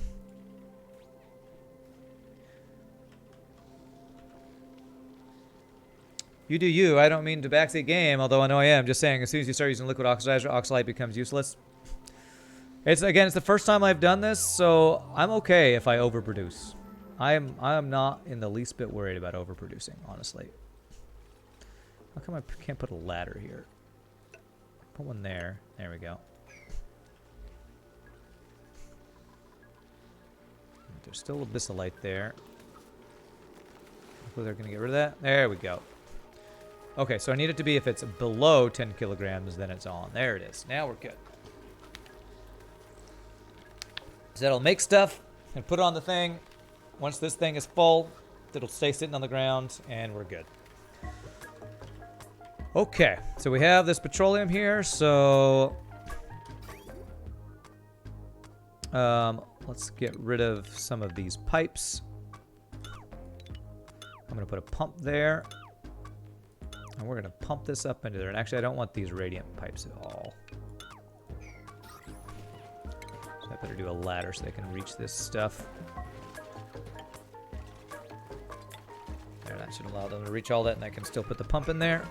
You do you. I don't mean to backseat game, although I know I am. Just saying, as soon as you start using liquid oxidizer, oxalate becomes useless. It's the first time I've done this, so I'm okay if I overproduce. I am not in the least bit worried about overproducing, honestly. How come I can't put a ladder here? Put one there. There we go. There's still abyssalite there. Hopefully they're going to get rid of that. There we go. Okay, so I need it to be, if it's below 10 kilograms, then it's on. There it is. Now we're good. So that'll make stuff and put it on the thing. Once this thing is full, it'll stay sitting on the ground, and we're good. Okay, so we have this petroleum here, so let's get rid of some of these pipes. I'm going to put a pump there. And we're going to pump this up into there. And actually, I don't want these radiant pipes at all. So I better do a ladder so they can reach this stuff. There, that should allow them to reach all that, and I can still put the pump in there.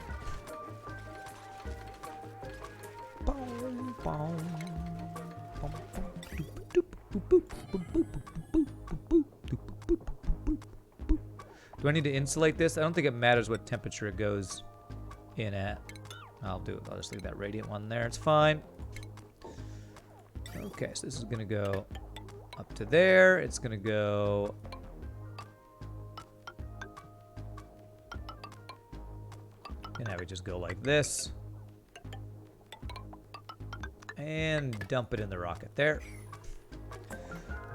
Do I need to insulate this? I don't think it matters what temperature it goes in at. I'll just leave that radiant one there. It's fine. Okay, so this is going to go up to there. It's going to go... And now we just go like this. And dump it in the rocket there.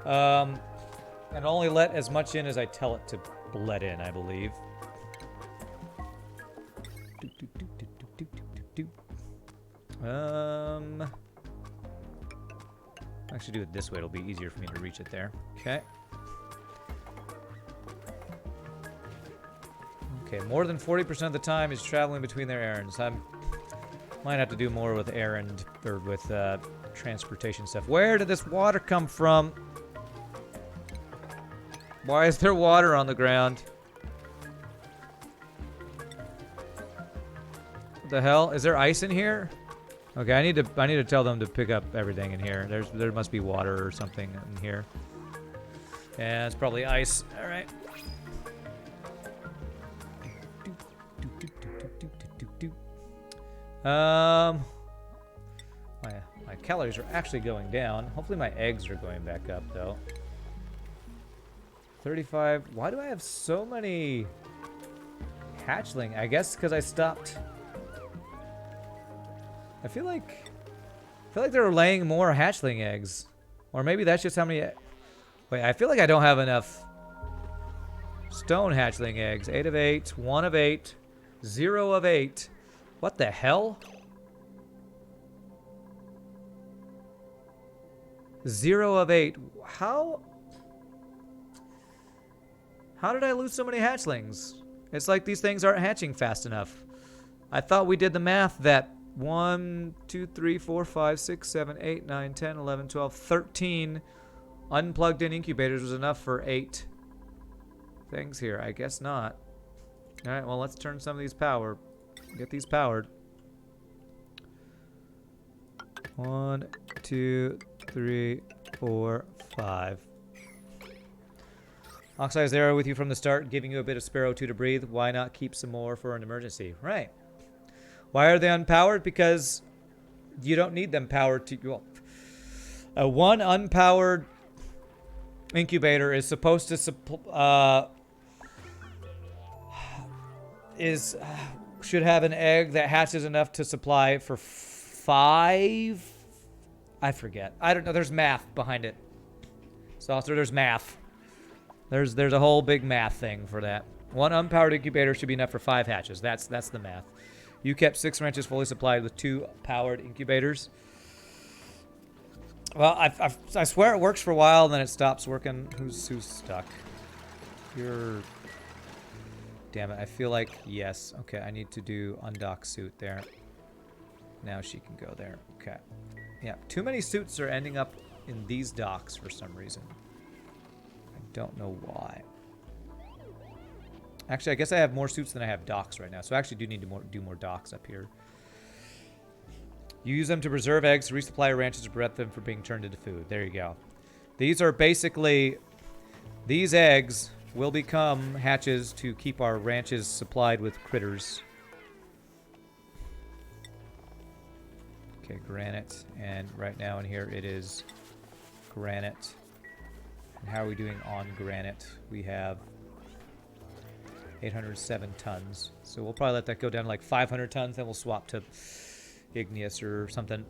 And only let as much in as I tell it to let in, I believe. Actually do it this way. It'll be easier for me to reach it there. Okay. Okay, more than 40% of the time is traveling between their errands. Might have to do more with errand or with transportation stuff. Where did this water come from? Why is there water on the ground? What the hell? Is there ice in here? Okay, I need to tell them to pick up everything in here. There must be water or something in here. Yeah, it's probably ice. All right. My calories are actually going down. Hopefully my eggs are going back up though. 35. Why do I have so many hatchling? I guess because I stopped. I feel like they were laying more hatchling eggs, or maybe that's just how many. Wait, I feel like I don't have enough stone hatchling eggs. 8 of 8, 1 of 8, 0 of 8. What the hell? 0 of 8. How did I lose so many hatchlings? It's like these things aren't hatching fast enough. I thought we did the math that 1, 2, 3, 4, 5, 6, 7, 8, 9, 10, 11, 12, 13 unplugged in incubators was enough for 8 things here. I guess not. All right, well, let's turn some of these power. Get these powered. 1, 2, 3, 4, 5. Oxide arrow with you from the start, giving you a bit of Sparrow 2 to breathe. Why not keep some more for an emergency? Right. Why are they unpowered? Because you don't need them powered to... Well, a 1 unpowered incubator is supposed to... should have an egg that hatches enough to supply for 5... I forget. I don't know. There's math behind it. So there's math. There's a whole big math thing for that. 1 unpowered incubator should be enough for 5 hatches. That's the math. You kept 6 ranches fully supplied with 2 powered incubators. Well, I swear it works for a while, and then it stops working. Who's stuck? damn it. I feel like, yes. Okay, I need to do undock suit there. Now she can go there. Okay. Yeah, too many suits are ending up in these docks for some reason. I don't know why. Actually, I guess I have more suits than I have docks right now, so I actually do need to do more docks up here. You use them to preserve eggs, to resupply your ranches, to prevent them from being turned into food. There you go. These are basically... These eggs will become hatches to keep our ranches supplied with critters. Okay, granite. And right now in here it is granite. And how are we doing on granite? We have 807 tons. So we'll probably let that go down to like 500 tons, then we'll swap to igneous or something.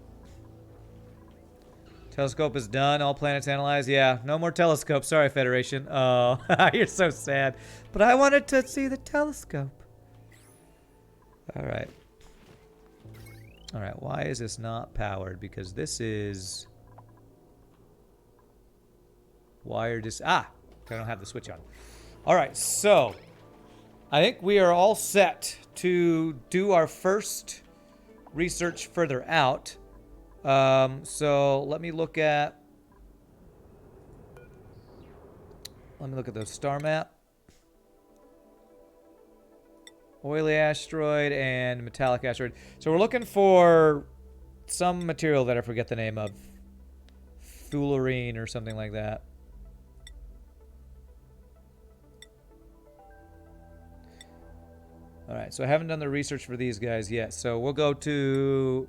Telescope is done. All planets analyzed. Yeah, no more telescope. Sorry, Federation. Oh, you're so sad. But I wanted to see the telescope. All right. All right, why is this not powered? Because this is wired. I don't have the switch on. All right, so I think we are all set to do our first research further out. So let me look at the star map. Oily asteroid and metallic asteroid. So we're looking for some material that I forget the name of. Fullerene or something like that. Alright, so I haven't done the research for these guys yet. So we'll go to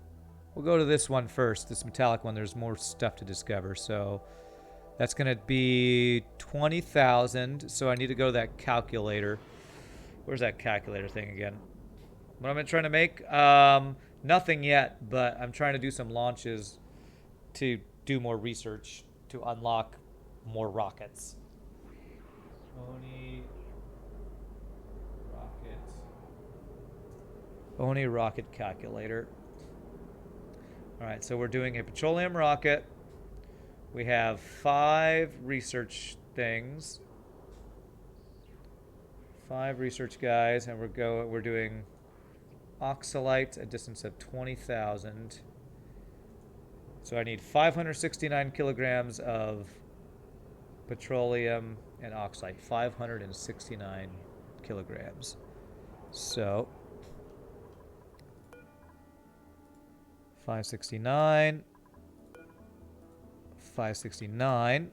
this one first, this metallic one. There's more stuff to discover. So that's going to be 20,000. So I need to go to that calculator. Where's that calculator thing again? What am I trying to make? Nothing yet, but I'm trying to do some launches to do more research to unlock more rockets. Oni rocket calculator. Alright, so we're doing a petroleum rocket. We have 5 research things. 5 research guys, and we're doing oxalite, a distance of 20,000. So I need 569 kilograms of petroleum and oxalite. 569 kilograms. So 569. 569.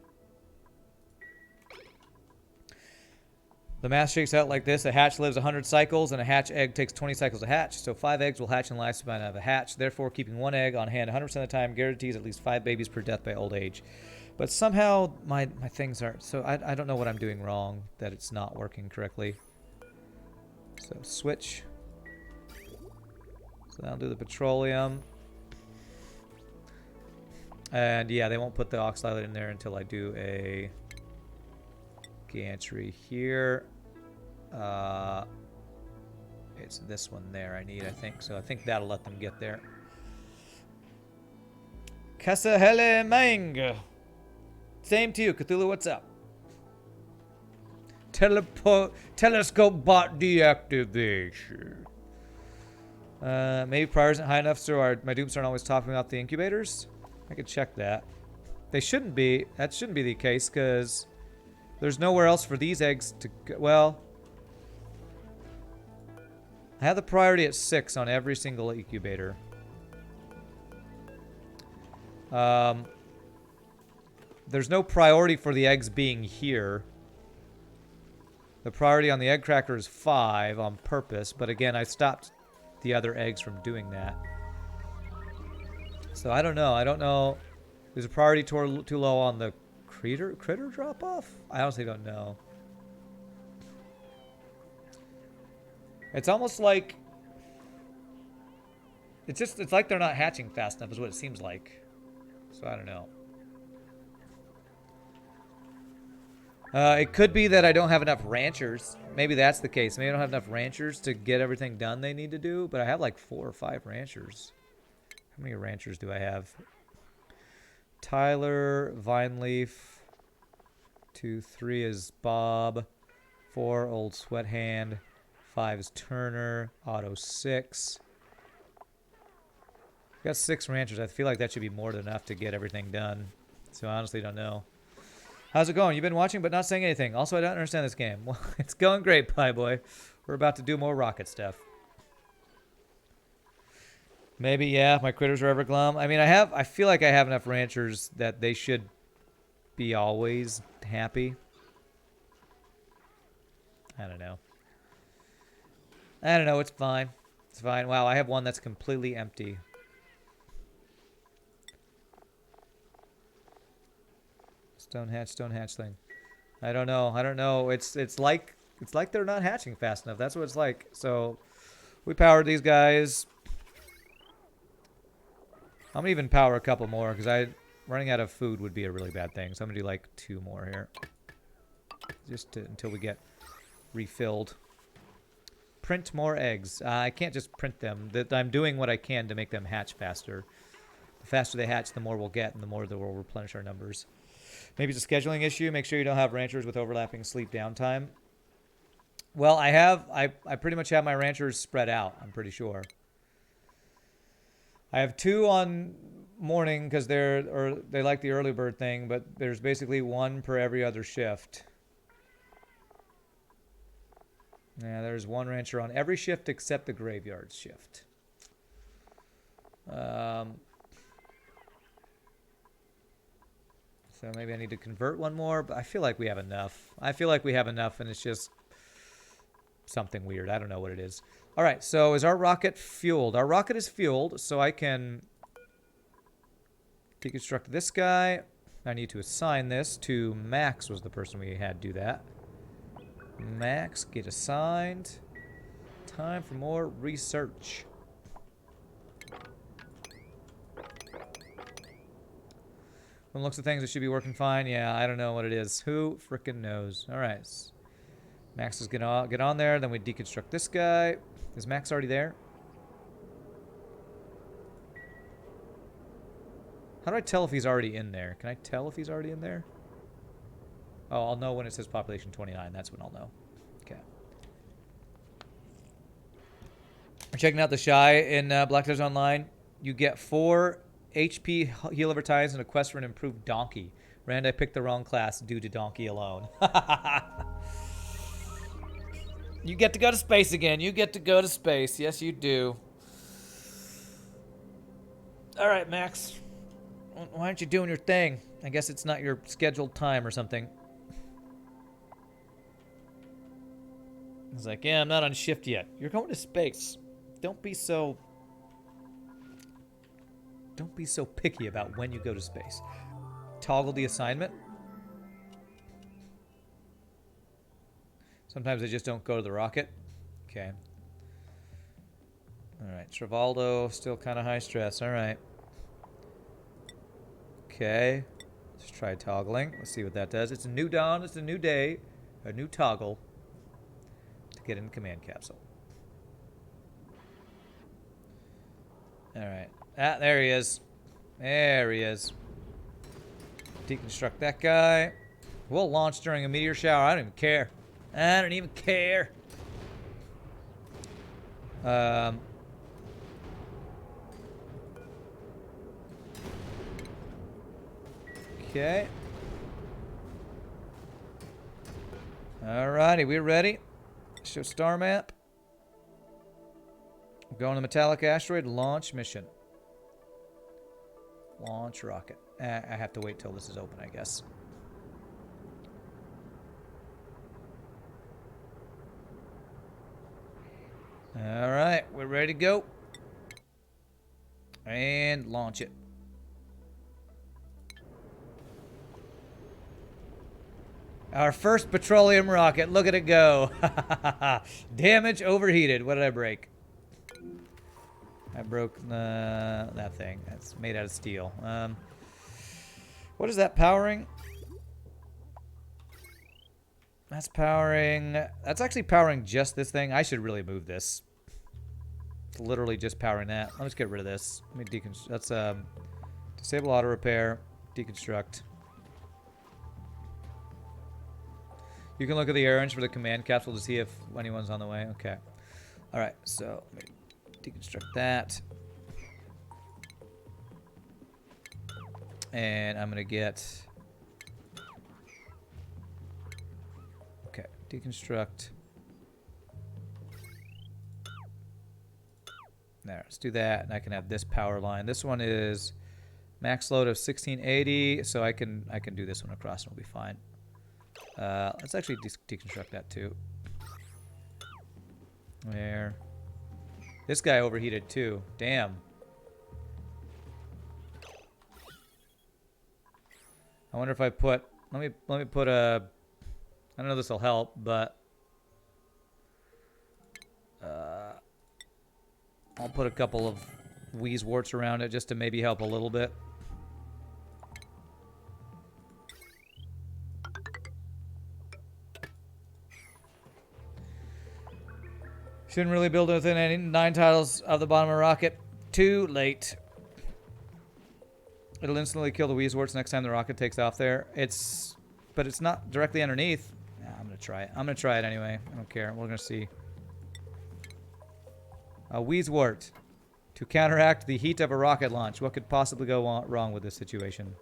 The math shakes out like this. A hatch lives 100 cycles, and a hatch egg takes 20 cycles to hatch. So 5 eggs will hatch in the lifespan of a hatch. Therefore, keeping 1 egg on hand 100% of the time guarantees at least 5 babies per death by old age. But somehow my things aren't. So I don't know what I'm doing wrong, that it's not working correctly. So switch. So that'll do the petroleum. And yeah, they won't put the oxalate in there until I do a gantry here. It's this one there I need, I think. So I think that'll let them get there. Kasahele Mang. Same to you, Cthulhu. What's up? Telescope bot deactivation. Maybe prior isn't high enough, so my dooms aren't always topping out the incubators. I could check that. They shouldn't be. That shouldn't be the case, because there's nowhere else for these eggs to go. Well, I have the priority at 6 on every single incubator. There's no priority for the eggs being here. The priority on the egg cracker is 5 on purpose, but again, I stopped the other eggs from doing that. So I don't know. I don't know. There's a priority too low on the critter drop off? I honestly don't know. It's almost like it's like they're not hatching fast enough is what it seems like. So I don't know. It could be that I don't have enough ranchers. Maybe that's the case. Maybe I don't have enough ranchers to get everything done they need to do, but I have like 4 or 5 ranchers. How many ranchers do I have? Tyler, Vineleaf. 2, 3 is Bob. 4, Old Sweat Hand. 5 is Turner. Auto 6. Got 6 ranchers. I feel like that should be more than enough to get everything done. So I honestly don't know. How's it going? You've been watching but not saying anything. Also, I don't understand this game. Well, it's going great, Pie Boy. We're about to do more rocket stuff. Maybe, yeah, my critters are ever glum. I mean, I feel like I have enough ranchers that they should be always happy. I don't know. It's fine. It's fine. Wow, I have one that's completely empty. Stone hatchling. I don't know. It's like they're not hatching fast enough. That's what it's like. So we powered these guys. I'm gonna even power a couple more because running out of food would be a really bad thing. So I'm gonna do like 2 more here, until we get refilled. Print more eggs. I can't just print them. I'm doing what I can to make them hatch faster. The faster they hatch, the more we'll get, and the more that we'll replenish our numbers. Maybe it's a scheduling issue. Make sure you don't have ranchers with overlapping sleep downtime. Well, I pretty much have my ranchers spread out, I'm pretty sure. I have 2 on morning because they like the early bird thing, but there's basically 1 per every other shift. Yeah, there's 1 rancher on every shift except the graveyard shift. So maybe I need to convert 1 more, but I feel like we have enough. And it's just something weird. I don't know what it is. All right, so is our rocket fueled? Our rocket is fueled, so I can deconstruct this guy. I need to assign this to Max, was the person we had do that. Max, get assigned. Time for more research. From the looks of things, it should be working fine. Yeah, I don't know what it is. Who frickin' knows? All right. Max is gonna get on there. Then we deconstruct this guy. Is Max already there? How do I tell if he's already in there? Can I tell if he's already in there? Oh, I'll know when it says population 29. That's when I'll know. Okay. We're checking out the Shy in Black Desert Online. You get 4 HP heal over times and a quest for an improved donkey. Rand, I picked the wrong class due to donkey alone. You get to go to space again. You get to go to space. Yes, you do. All right, Max. Why aren't you doing your thing? I guess it's not your scheduled time or something. He's like, yeah, I'm not on shift yet. You're going to space. Don't be so picky about when you go to space. Toggle the assignment. Sometimes they just don't go to the rocket. Okay. All right. Travaldo, still kind of high stress. All right. Okay. Let's try toggling. Let's see what that does. It's a new dawn. It's a new day. A new toggle to get in command capsule. All right. Ah, there he is. There he is. Deconstruct that guy. We'll launch during a meteor shower. I don't even care. I don't even care. Okay. Alrighty, we're ready. Show star map. Going to metallic asteroid. Launch mission. Launch rocket. I have to wait till this is open, I guess. Alright, we're ready to go. And launch it. Our first petroleum rocket. Look at it go. Damage overheated. What did I break? I broke that thing. That's made out of steel. What is that powering? That's powering... That's actually powering just this thing. I should really move this. It's literally just powering that. Let me just get rid of this. Let me deconstruct. That's disable auto repair. Deconstruct. You can look at the errands for the command capsule to see if anyone's on the way. Okay. All right. So let me deconstruct that. And I'm going to get... Okay. Deconstruct. There. Let's do that. And I can have this power line. This one is max load of 1680. So I can do this one across and it'll be fine. Let's actually deconstruct that too. There. This guy overheated too. Damn. I wonder if I put... Let me put a... I don't know if this will help, but... I'll put a couple of Wheezeworts around it just to maybe help a little bit. Shouldn't really build within any 9 tiles of the bottom of a rocket. Too late. It'll instantly kill the Wheezeworts next time the rocket takes off there. But it's not directly underneath. Nah, I'm gonna try it. I'm gonna try it anyway. I don't care. We're gonna see. A Wheezewort to counteract the heat of a rocket launch. What could possibly go wrong with this situation?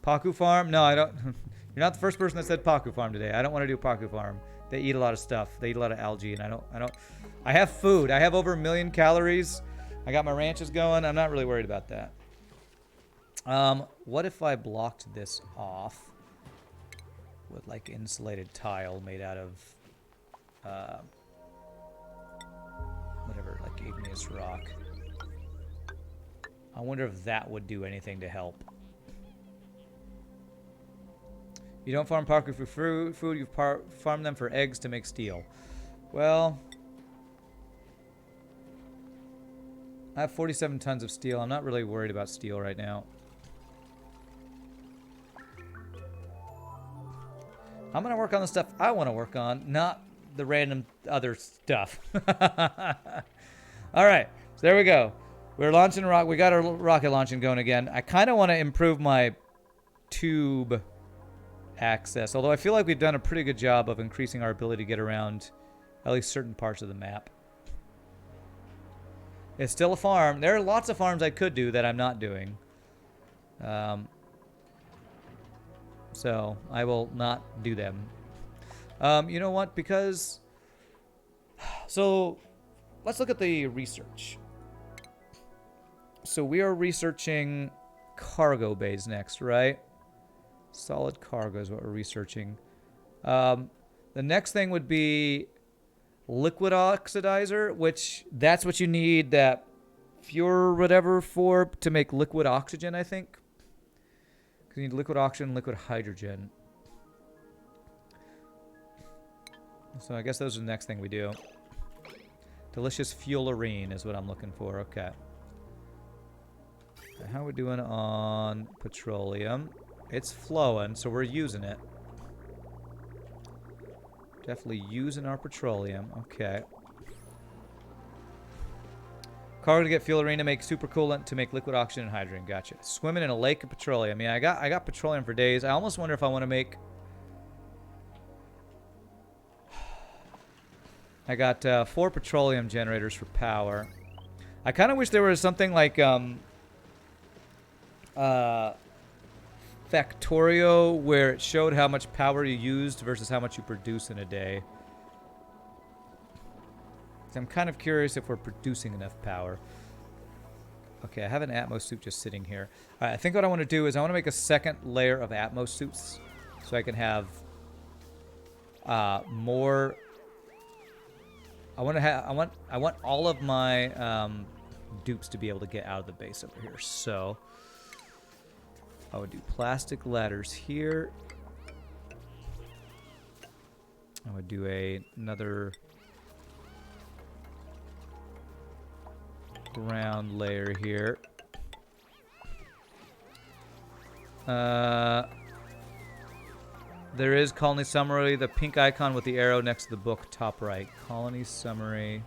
Paku Farm? No, I don't. You're not the first person that said Paku Farm today. I don't want to do Paku Farm. They eat a lot of stuff. They eat a lot of algae, and I don't. I have food. I have over 1 million calories. I got my ranches going. I'm not really worried about that. What if I blocked this off with like insulated tile made out of whatever, like igneous rock? I wonder if that would do anything to help. You don't farm Paku for food, you farm them for eggs to make steel. Well, I have 47 tons of steel. I'm not really worried about steel right now. I'm going to work on the stuff I want to work on, not the random other stuff. All right, so there we go. We're launching a rocket. We got our rocket launching going again. I kind of want to improve my tube access, although I feel like we've done a pretty good job of increasing our ability to get around at least certain parts of the map. It's still a farm. There are lots of farms I could do that I'm not doing. So I will not do them. You know what? Because... So let's look at the research. So we are researching cargo bays next, right? Solid cargo is what we're researching. The next thing would be liquid oxidizer, which that's what you need that Fuel whatever for to make liquid oxygen, I think. Because you need liquid oxygen, liquid hydrogen. So I guess those are the next thing we do. Delicious fuelerine is what I'm looking for. Okay. Now, how are we doing on petroleum? It's flowing, so we're using it. Definitely using our petroleum. Okay. Cargo to get fuelerine to make supercoolant to make liquid oxygen and hydrogen. Gotcha. Swimming in a lake of petroleum. Yeah, I got petroleum for days. I almost wonder if I want to make... I got 4 petroleum generators for power. I kind of wish there was something like Factorio where it showed how much power you used versus how much you produce in a day. I'm kind of curious if we're producing enough power. Okay, I have an Atmos suit just sitting here. All right, I think what I want to do is I want to make a second layer of Atmos suits so I can have more. I want all of my dupes to be able to get out of the base over here. So I would do plastic ladders here. I would do another ground layer here. There is Colony Summary, the pink icon with the arrow next to the book, top right. Colony Summary.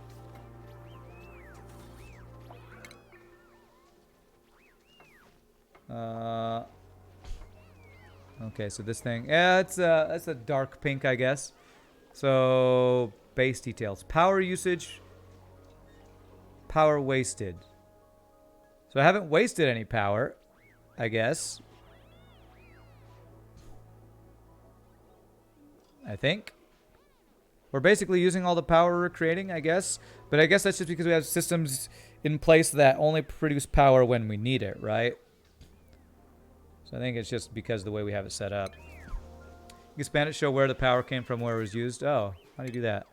Okay, so this thing, yeah, it's a dark pink, I guess. So base details, power usage, power wasted. So I haven't wasted any power, I guess. I think. We're basically using all the power we're creating, I guess. But I guess that's just because we have systems in place that only produce power when we need it, right? So I think it's just because of the way we have it set up. Expand it, show where the power came from, where it was used. Oh, how do you do that?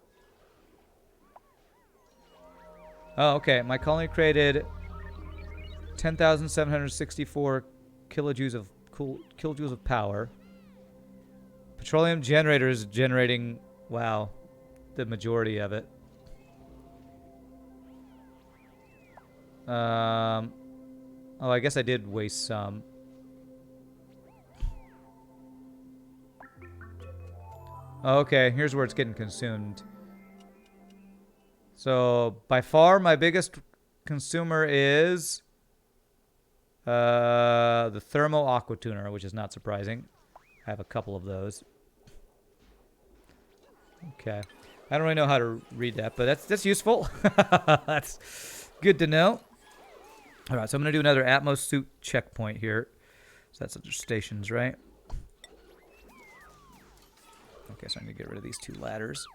Oh, okay. My colony created 10,764 kilojoules of power. Petroleum generators generating, wow, the majority of it. Oh, I guess I did waste some. Okay, here's where it's getting consumed. So, by far, my biggest consumer is the thermo aqua tuner, which is not surprising. I have a couple of those. Okay. I don't really know how to read that, but that's useful. That's good to know. All right, so I'm going to do another Atmos suit checkpoint here. So that's under stations, right? Okay, so I'm going to get rid of these two ladders.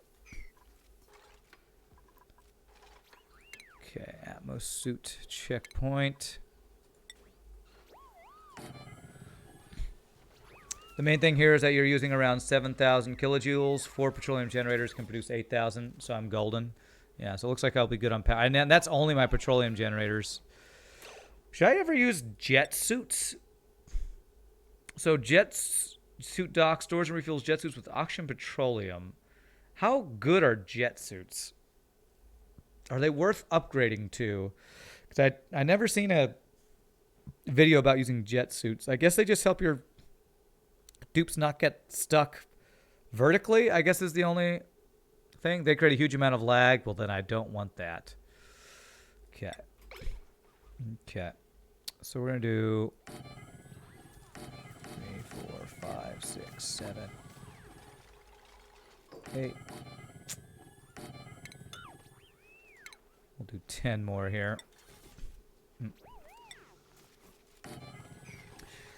Okay, Atmos suit checkpoint. The main thing here is that you're using around 7,000 kilojoules. 4 petroleum generators can produce 8,000, so I'm golden. Yeah, so it looks like I'll be good on power. And that's only my petroleum generators. Should I ever use jet suits? So suit dock stores and refills jet suits with oxygen petroleum. How good are jet suits? Are they worth upgrading to? Because I never seen a video about using jet suits. I guess they just help your dupes not get stuck vertically, I guess is the only thing. They create a huge amount of lag. Well, then I don't want that. Okay. Okay. So we're going to do 3, 4, 5, 6, 7, 8. We'll do 10 more here.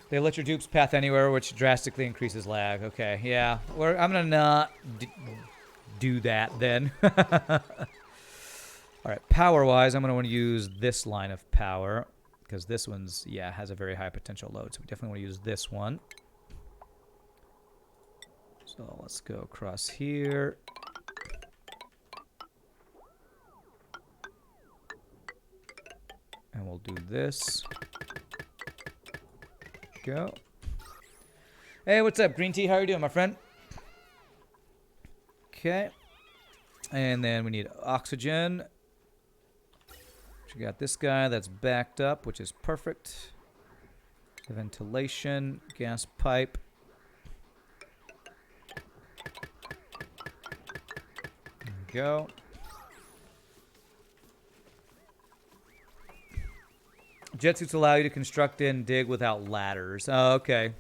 They let your dupes path anywhere, which drastically increases lag. Okay, yeah. I'm going to not do that then. All right, power-wise, I'm going to want to use this line of power because this one's, yeah, has a very high potential load. So we definitely want to use this one. So let's go across here. And we'll do this. Go. Hey, what's up, Green Tea? How are you doing, my friend? Okay. And then we need oxygen. We got this guy that's backed up, which is perfect. Ventilation, gas pipe. There we go. Jet suits allow you to construct and dig without ladders. Oh, okay.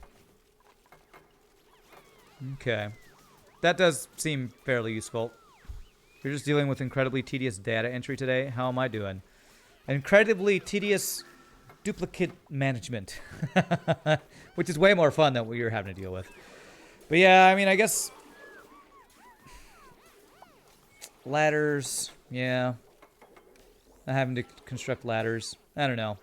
Okay. That does seem fairly useful. You're just dealing with incredibly tedious data entry today. How am I doing? Incredibly tedious duplicate management. Which is way more fun than what you're having to deal with. But yeah, I mean, I guess... ladders. Yeah. Not having to construct ladders. I don't know.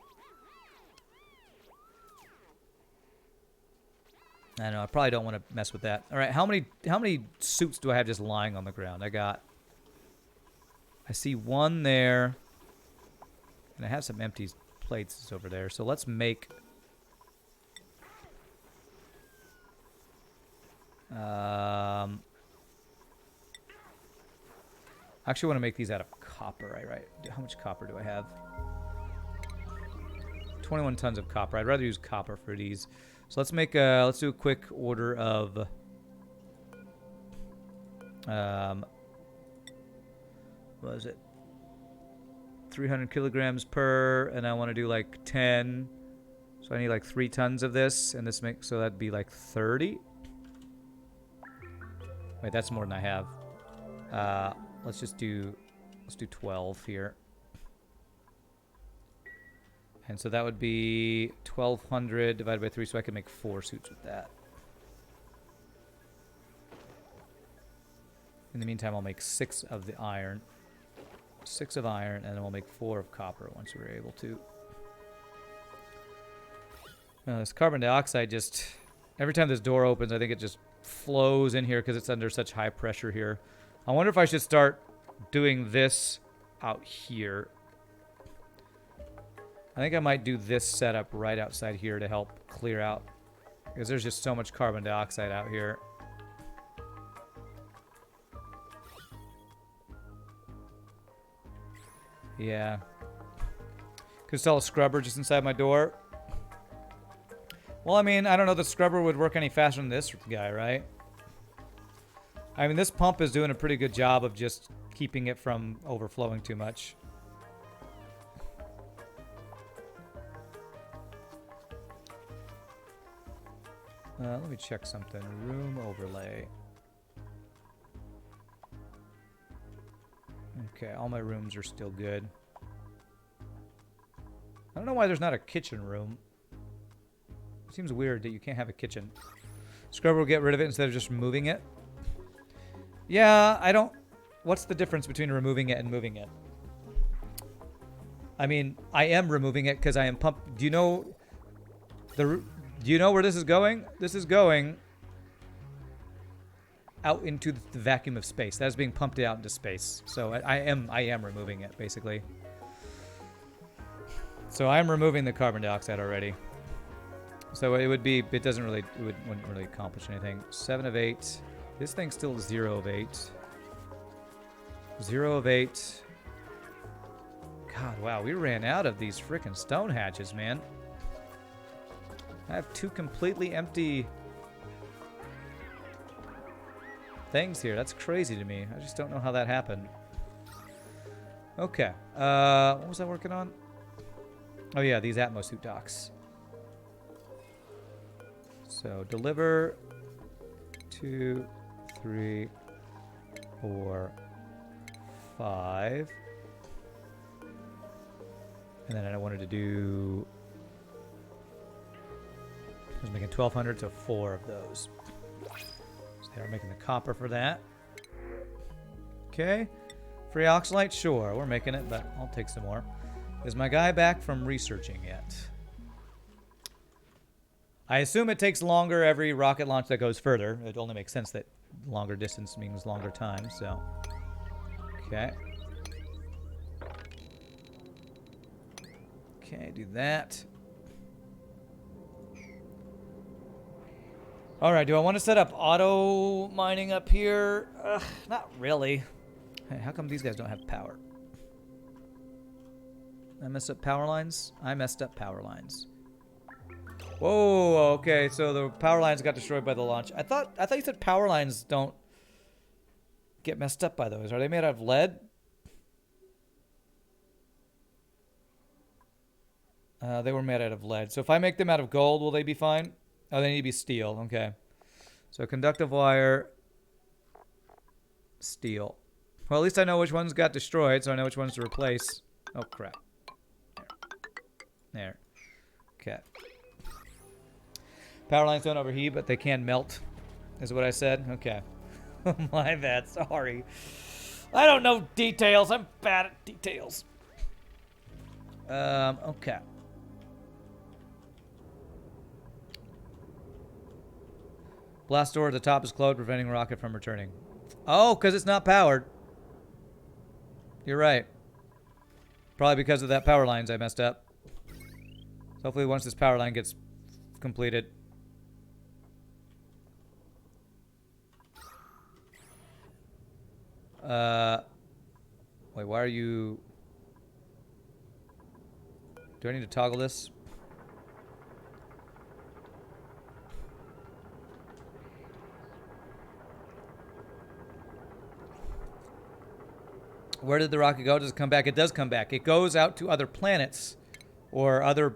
I don't know. I probably don't want to mess with that. All right, how many suits do I have just lying on the ground? I see one there, and I have some empty plates over there. So let's make. I actually want to make these out of copper. Right? How much copper do I have? 21 tons of copper. I'd rather use copper for these. So let's make let's do a quick order of what is it? 300 kilograms per, and I want to do like 10 So I need like 3 tons of this, and this makes, so that'd be like 30. Wait, that's more than I have. Let's do 12 here. And so that would be 1,200 divided by 3, so I can make 4 suits with that. In the meantime, I'll make 6 of the iron. 6 of iron, and then we'll make 4 of copper once we're able to. This carbon dioxide just... Every time this door opens, I think it just flows in here because it's under such high pressure here. I wonder if I should start doing this out here. I think I might do this setup right outside here to help clear out, because there's just so much carbon dioxide out here. Yeah. Could install a scrubber just inside my door. Well, I mean, I don't know if the scrubber would work any faster than this guy, right? I mean, this pump is doing a pretty good job of just keeping it from overflowing too much. Let me check something. Room overlay. Okay, all my rooms are still good. I don't know why there's not a kitchen room. It seems weird that you can't have a kitchen. Scrubber will get rid of it instead of just removing it. Yeah, I don't... What's the difference between removing it and moving it? I mean, I am removing it because I am pump... Do you know... Do you know where this is going? This is going out into the vacuum of space. That is being pumped out into space. So I am removing it, basically. So I'm removing the carbon dioxide already. So it would be, it doesn't really, wouldn't really accomplish anything. 7 of 8. This thing's still 0 of 8. 0 of 8. God, wow, we ran out of these freaking stone hatches, man. I have 2 completely empty things here. That's crazy to me. I just don't know how that happened. Okay. What was I working on? Oh, yeah, these Atmosuit docks. So, deliver 2, 3, 4, 5. And then I wanted to do... I was making 1,200, so 4 of those. So they are making the copper for that. Okay. Free oxalite? Sure, we're making it, but I'll take some more. Is my guy back from researching yet? I assume it takes longer every rocket launch that goes further. It only makes sense that longer distance means longer time, so... Okay. Okay, do that. Alright, do I want to set up auto mining up here? Not really. Hey, how come these guys don't have power? I messed up power lines? I messed up power lines. Whoa, okay, so the power lines got destroyed by the launch. I thought you said power lines don't get messed up by those. Are they made out of lead? They were made out of lead. So if I make them out of gold, will they be fine? Oh, they need to be steel. Okay. So conductive wire, steel. Well, at least I know which ones got destroyed, so I know which ones to replace. Oh, crap. There. Okay. Power lines don't overheat, but they can melt, is what I said. Okay. My bad. Sorry. I don't know details. I'm bad at details. Okay. Blast door at the top is closed, preventing rocket from returning. Oh, because it's not powered. You're right. Probably because of that power lines I messed up. So hopefully once this power line gets completed. Wait, why are you... Do I need to toggle this? Where did the rocket go? Does it come back? It does come back. It goes out to other planets or other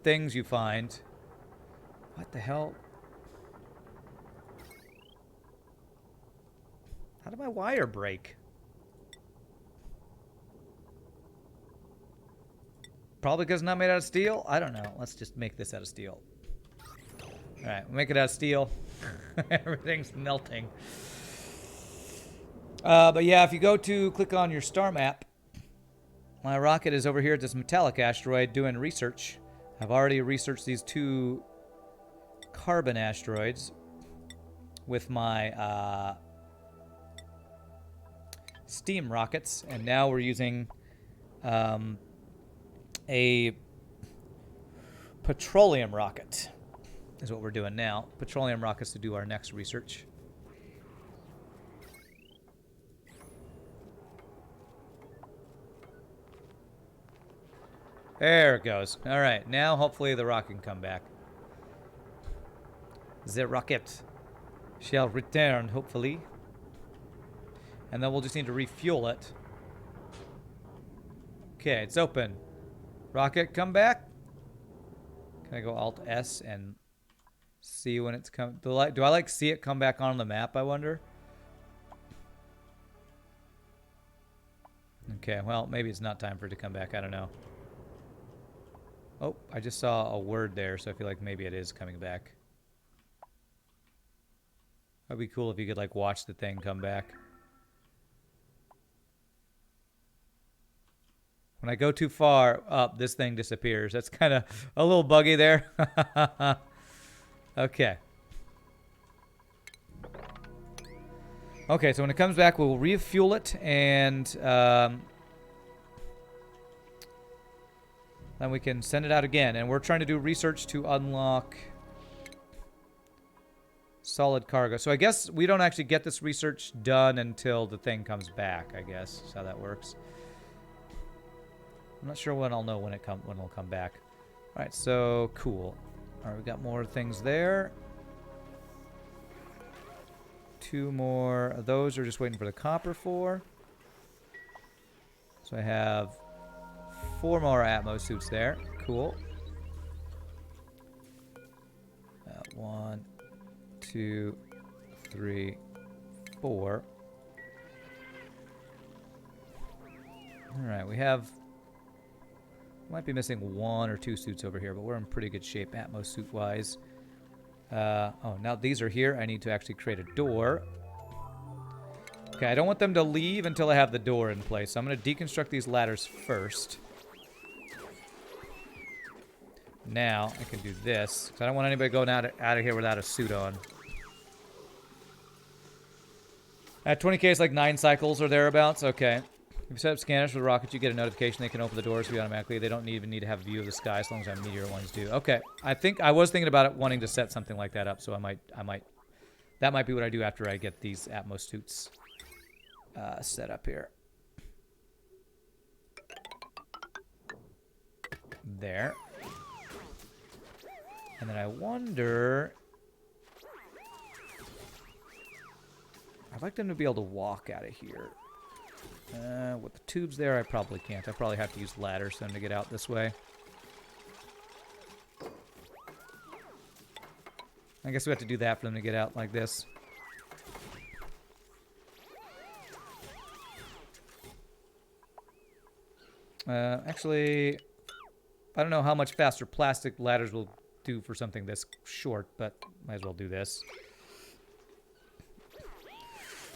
things you find. What the hell? How did my wire break? Probably because it's not made out of steel? I don't know. Let's just make this out of steel. Alright, we'll make it out of steel. Everything's melting. But yeah, if you go to click on your star map, my rocket is over here at this metallic asteroid doing research. I've already researched these 2 carbon asteroids with my steam rockets, and now we're using a petroleum rocket is what we're doing now. Petroleum rockets to do our next research. There it goes. All right, now hopefully the rocket can come back. The rocket shall return, hopefully. And then we'll just need to refuel it. Okay, it's open. Rocket, come back. Can I go Alt-S and see when it's come? Do I like see it come back on the map, I wonder? Okay, well, maybe it's not time for it to come back. I don't know. Oh, I just saw a word there, so I feel like maybe it is coming back. That'd be cool if you could, like, watch the thing come back. When I go too far up, this thing disappears. That's kind of a little buggy there. Okay. Okay, so when it comes back, we'll refuel it, and then we can send it out again. And we're trying to do research to unlock solid cargo. So I guess we don't actually get this research done until the thing comes back, I guess. That's how that works. I'm not sure when I'll know when it'll come back. All right, so cool. All right, we got more things there. 2 more of those are just waiting for the copper for. So I have 4 more Atmos suits there. Cool. 1, 2, 3, 4. All right, we have... Might be missing 1 or 2 suits over here, but we're in pretty good shape Atmos suit-wise. Oh, now these are here. I need to actually create a door. Okay, I don't want them to leave until I have the door in place, so I'm going to deconstruct these ladders first. Now, I can do this, because I don't want anybody going out of here without a suit on. At 20k, it's like 9 cycles or thereabouts. Okay. If you set up scanners for the rocket, you get a notification they can open the doors for you automatically. They don't even need to have a view of the sky as long as our meteor ones do. Okay. I was thinking about it, wanting to set something like that up, so that might be what I do after I get these Atmos suits set up here. There. And then I wonder... I'd like them to be able to walk out of here. With the tubes there, I probably can't. I probably have to use ladders for them to get out this way. I guess we have to do that for them to get out like this. Actually, I don't know how much faster plastic ladders will do for something this short, but might as well do this.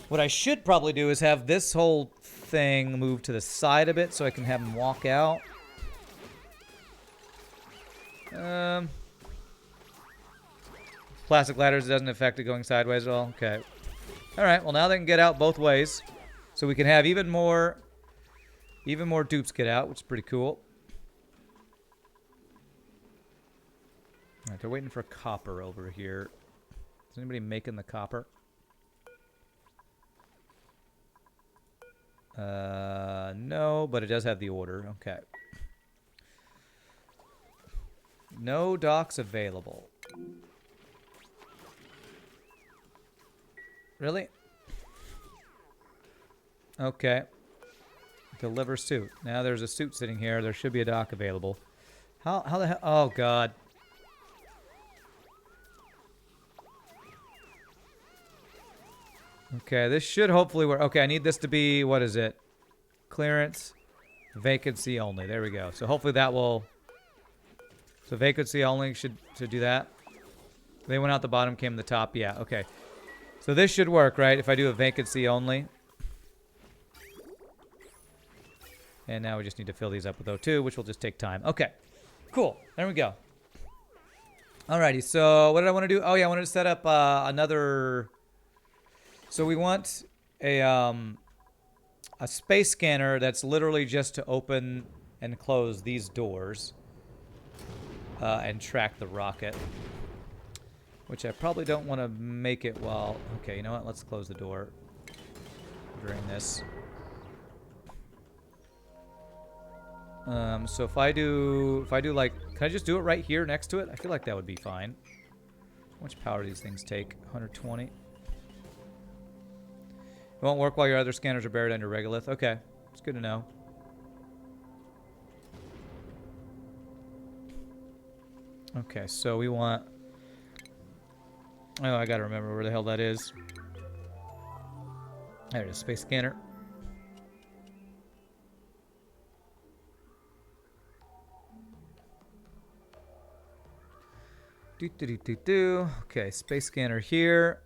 What I should probably do is have this whole thing move to the side a bit so I can have them walk out. Plastic ladders doesn't affect it going sideways at all. Okay. All right. Well, now they can get out both ways, so we can have even more dupes get out, which is pretty cool. All right, they're waiting for copper over here. Is anybody making the copper? No, but it does have the order. Okay. No docks available. Really? Okay. Deliver suit. Now there's a suit sitting here. There should be a dock available. How the hell? Oh, God. Okay, this should hopefully work. Okay, I need this to be, what is it? Clearance, vacancy only. There we go. So hopefully that will... So vacancy only should do that. They went out the bottom, came the top. Yeah, okay. So this should work, right? If I do a vacancy only. And now we just need to fill these up with O2, which will just take time. Okay, cool. There we go. Alrighty, so what did I want to do? Oh, yeah, I wanted to set up another... So we want a space scanner that's literally just to open and close these doors and track the rocket. Which I probably don't want to make it while... Okay, you know what? Let's close the door during this. So if I do like... Can I just do it right here next to it? I feel like that would be fine. How much power do these things take? 120. It won't work while your other scanners are buried under regolith. Okay, it's good to know. Okay, so we want... Oh, I gotta remember where the hell that is. There it is, space scanner. Okay, space scanner here.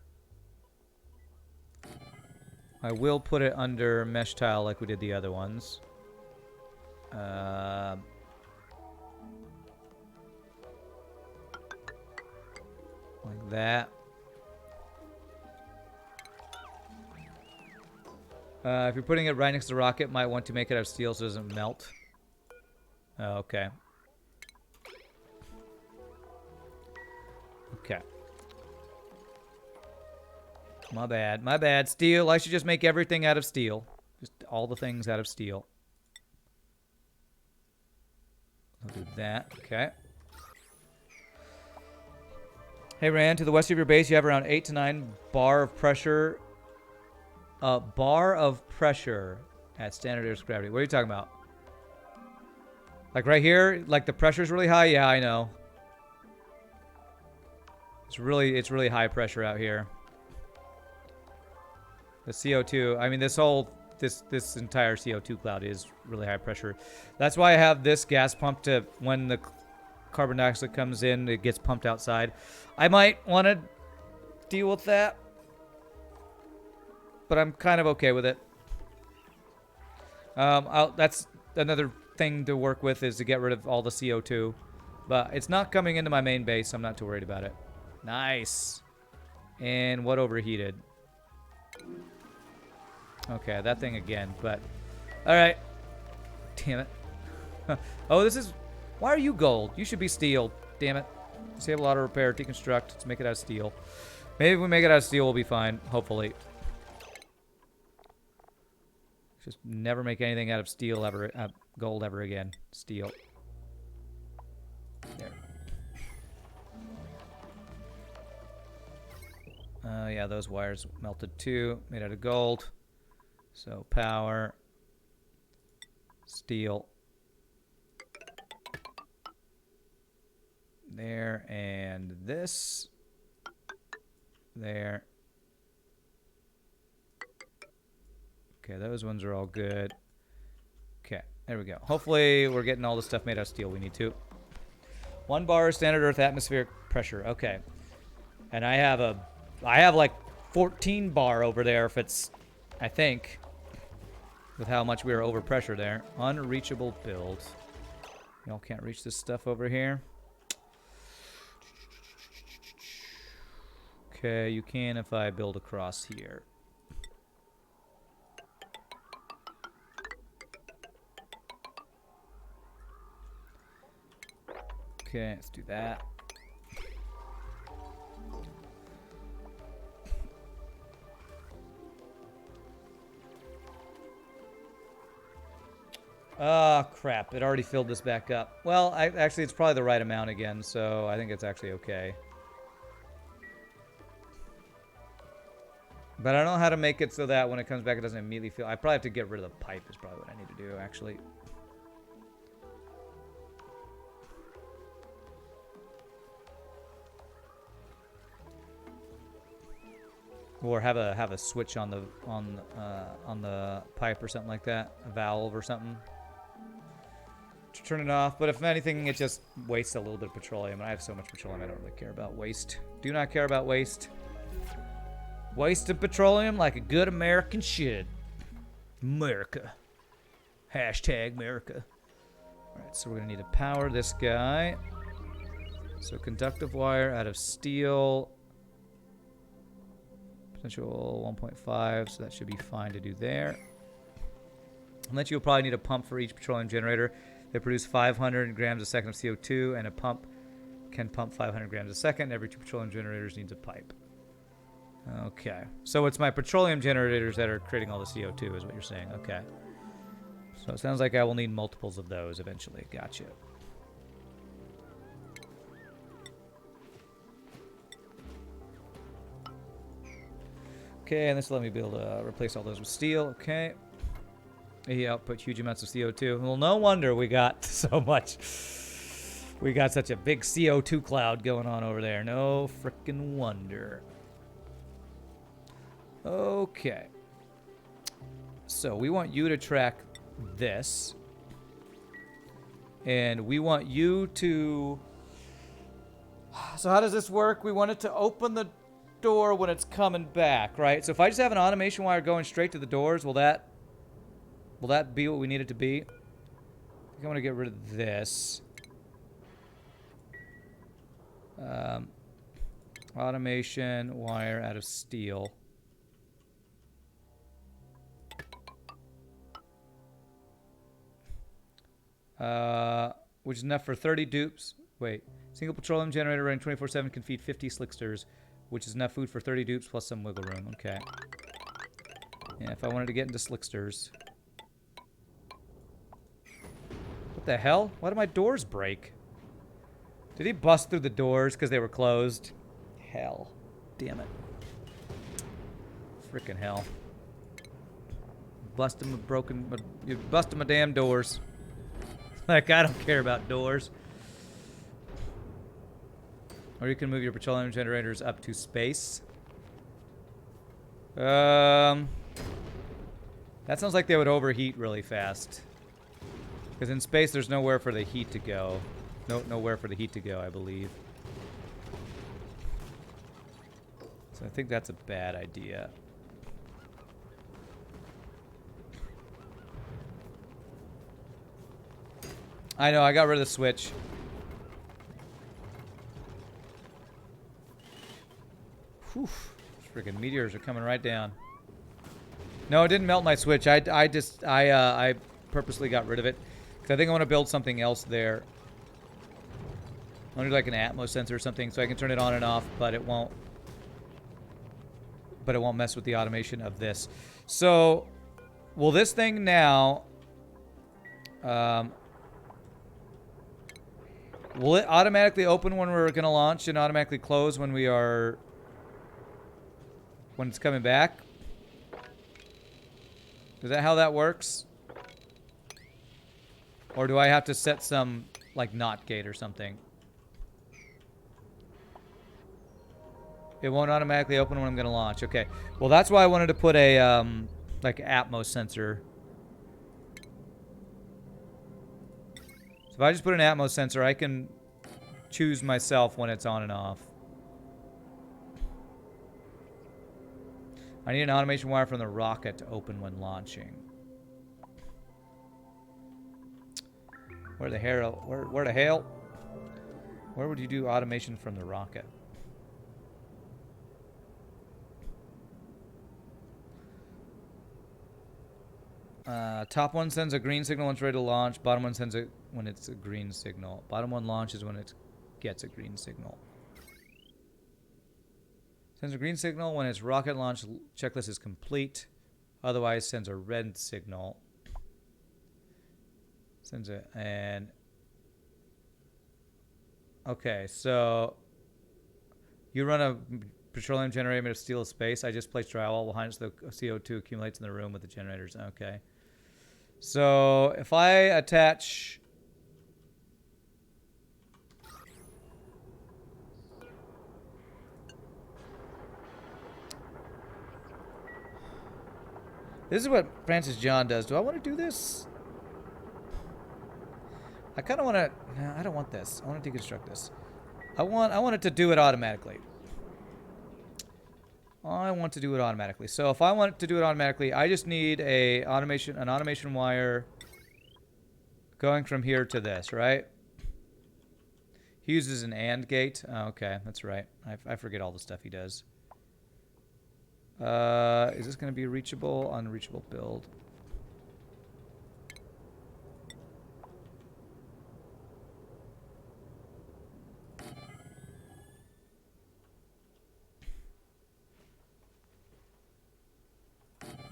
I will put it under mesh tile like we did the other ones. Like that. If you're putting it right next to the rocket, might want to make it out of steel so it doesn't melt. Oh, okay. Okay. My bad. My bad. Steel. I should just make everything out of steel. Just all the things out of steel. I'll do that. Okay. Hey, Rand, to the west of your base, you have around 8 to 9 bar of pressure. Bar of pressure at standard Earth's gravity. What are you talking about? Like right here? Like the pressure's really high? Yeah, I know. It's really high pressure out here. The CO2, I mean this entire CO2 cloud is really high pressure. That's why I have this gas pump to, when the carbon dioxide comes in, it gets pumped outside. I might want to deal with that, but I'm kind of okay with it. That's another thing to work with, is to get rid of all the CO2. But it's not coming into my main base, so I'm not too worried about it. Nice. And what overheated? Okay, that thing again, but... Alright. Damn it. Oh, this is... Why are you gold? You should be steel. Damn it. Disable auto repair, deconstruct. Let's make it out of steel. Maybe if we make it out of steel, we'll be fine. Hopefully. Just never make anything out of steel ever, gold ever again. Steel. There. Yeah, those wires melted too. Made out of gold. So power. Steel. There, and this. There. Okay, those ones are all good. Okay, there we go. Hopefully we're getting all the stuff made out of steel we need to. 1 bar standard Earth atmospheric pressure. Okay. And I have like 14 bar over there if it's, I think, with how much we are over pressure there. Unreachable build. Y'all can't reach this stuff over here. Okay, you can if I build across here. Okay, let's do that. Ah, crap. It already filled this back up. Well, actually, it's probably the right amount again, so I think it's actually okay. But I don't know how to make it so that when it comes back, it doesn't immediately fill. I probably have to get rid of the pipe is probably what I need to do, actually. Or have a switch on the pipe or something like that, a valve or something to turn it off. But if anything, it just wastes a little bit of petroleum. And I have so much petroleum, I don't really care about waste. Do not care about waste. Wasting petroleum like a good American should. America. Hashtag America. All right, so we're gonna need to power this guy. So conductive wire out of steel. Potential 1.5, so that should be fine to do there. And then you'll probably need a pump for each petroleum generator. They produce 500 grams a second of CO2, and a pump can pump 500 grams a second. Every 2 petroleum generators needs a pipe. Okay, so it's my petroleum generators that are creating all the CO2 is what you're saying. Okay. So it sounds like I will need multiples of those eventually. Gotcha. Okay, and this will let me be able to replace all those with steel. Okay. He output huge amounts of CO2. Well, no wonder we got so much. We got such a big CO2 cloud going on over there. No frickin' wonder. Okay. So we want you to track this. And we want you to... So how does this work? We want it to open the door when it's coming back, right? So if I just have an automation wire going straight to the doors, will that be what we need it to be? I think I want to get rid of this. Automation wire out of steel. Which is enough for 30 dupes. Wait. Single petroleum generator running 24/7 can feed 50 slicksters, which is enough food for 30 dupes plus some wiggle room. Okay. Yeah, if I wanted to get into slicksters. What the hell? Why did my doors break? Did he bust through the doors because they were closed? Hell. Damn it. Frickin' hell. You busted my damn doors. Like, I don't care about doors. Or you can move your petroleum generators up to space. That sounds like they would overheat really fast. Because in space, there's nowhere for the heat to go. Nowhere for the heat to go, I believe. So I think that's a bad idea. I know, I got rid of the switch. Whew. Freaking meteors are coming right down. No, it didn't melt my switch. I purposely got rid of it. Because I think I want to build something else there. I want to do like an Atmos sensor or something so I can turn it on and off, but it won't mess with the automation of this. So, will this thing now... will it automatically open when we're going to launch and automatically close when we are... when it's coming back? Is that how that works? Or do I have to set some, like, NOT gate or something? It won't automatically open when I'm going to launch. Okay. Well, that's why I wanted to put a, like, Atmos sensor. So if I just put an Atmos sensor, I can choose myself when it's on and off. I need an automation wire from the rocket to open when launching. Where the hell? Where the hell? Where would you do automation from the rocket? Top one sends a green signal when it's ready to launch. Bottom one sends it when it's a green signal. Bottom one launches when it gets a green signal. Sends a green signal when its rocket launch checklist is complete. Otherwise, sends a red signal. Sends it and... Okay, so... You run a petroleum generator made of steel of space. I just placed drywall behind it so the CO2 accumulates in the room with the generators. Okay. So, if I attach... This is what Francis John does. Do I want to do this? I kind of want to... No, I don't want this. I want to deconstruct this. I want it to do it automatically. I want to do it automatically. So if I want it to do it automatically, I just need an automation wire going from here to this, right? He uses an AND gate. Oh, okay, that's right. I forget all the stuff he does. Is this going to be reachable? Unreachable build.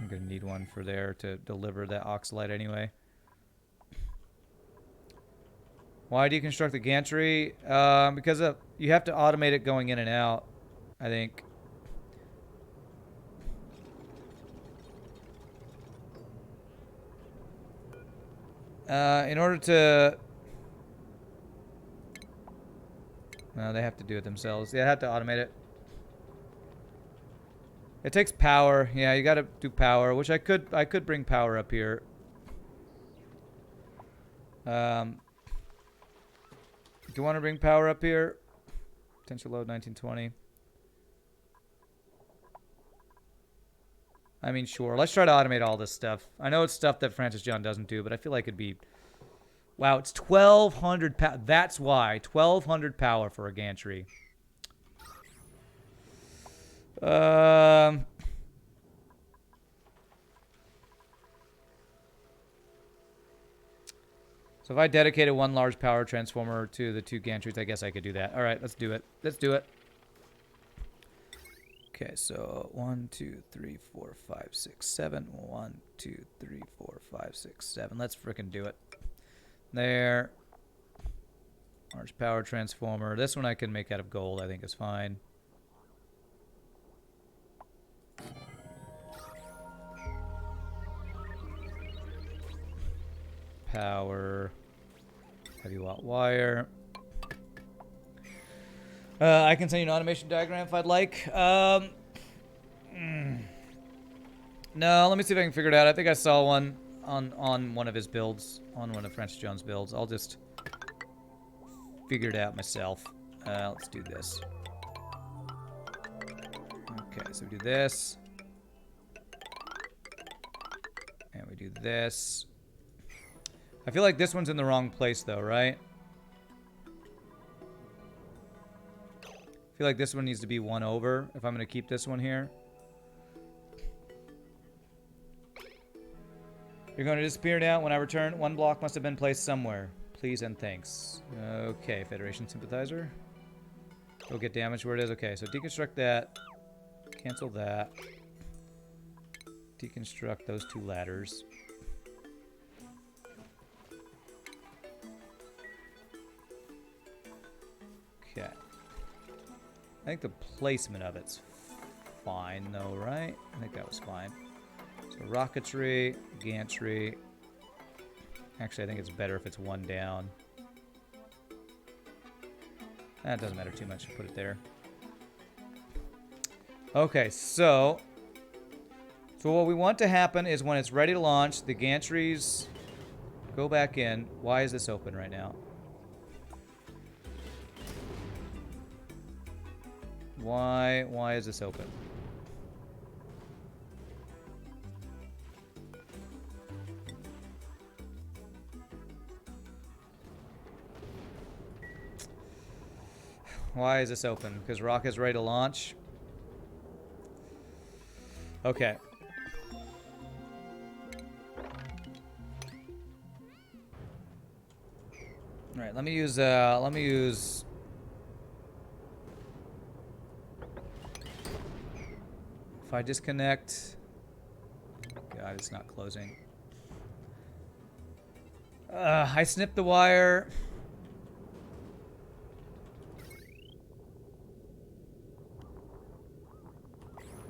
I'm going to need one for there to deliver that oxalite anyway. Why deconstruct the gantry? Because you have to automate it going in and out, I think. In order to... No, they have to do it themselves. They have to automate it. It takes power. Yeah, you gotta do power, which I could bring power up here. Do you want to bring power up here? Potential load 1920. I mean, sure. Let's try to automate all this stuff. I know it's stuff that Francis John doesn't do, but I feel like it'd be... Wow, it's 1,200 power. That's why. 1,200 power for a gantry. So if I dedicated one large power transformer to the 2 gantries, I guess I could do that. All right, let's do it. Let's do it. Okay, so 1, 2, 3, 4, 5, 6, 7. 1, 2, 3, 4, 5, 6, 7. Let's frickin' do it. There. Large power transformer. This one I can make out of gold, I think is fine. Power. Heavy watt wire. I can send you an automation diagram if I'd like. No, let me see if I can figure it out. I think I saw one on one of his builds, on one of Francis John's builds. I'll just figure it out myself. Let's do this. Okay, so we do this. And we do this. I feel like this one's in the wrong place though, right? I feel like this one needs to be one over if I'm going to keep this one here. You're going to disappear now. When I return, one block must have been placed somewhere. Please and thanks. Okay, Federation sympathizer. Go get damage where it is. Okay, so deconstruct that. Cancel that. Deconstruct those 2 ladders. Okay. I think the placement of it's fine though, right? I think that was fine. So rocketry, gantry. Actually, I think it's better if it's one down. That doesn't matter too much. Put it there. Okay, so what we want to happen is when it's ready to launch, the gantries go back in. Why is this open right now? Why is this open? Why is this open? Because rocket's ready to launch? Okay. Alright, let me use if I disconnect... God, it's not closing. I snipped the wire.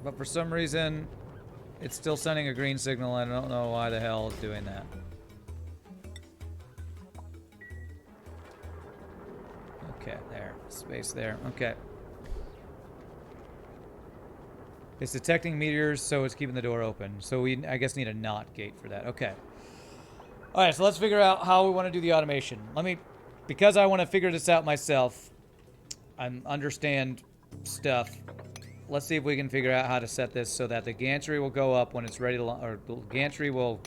But for some reason, it's still sending a green signal. I don't know why the hell it's doing that. Okay, there. Space there. Okay. It's detecting meteors, so it's keeping the door open. So we, I guess, need a NOT gate for that. Okay. All right, so let's figure out how we want to do the automation. Because I want to figure this out myself, I understand stuff. Let's see if we can figure out how to set this so that the gantry will go up when it's ready to launch, or the gantry will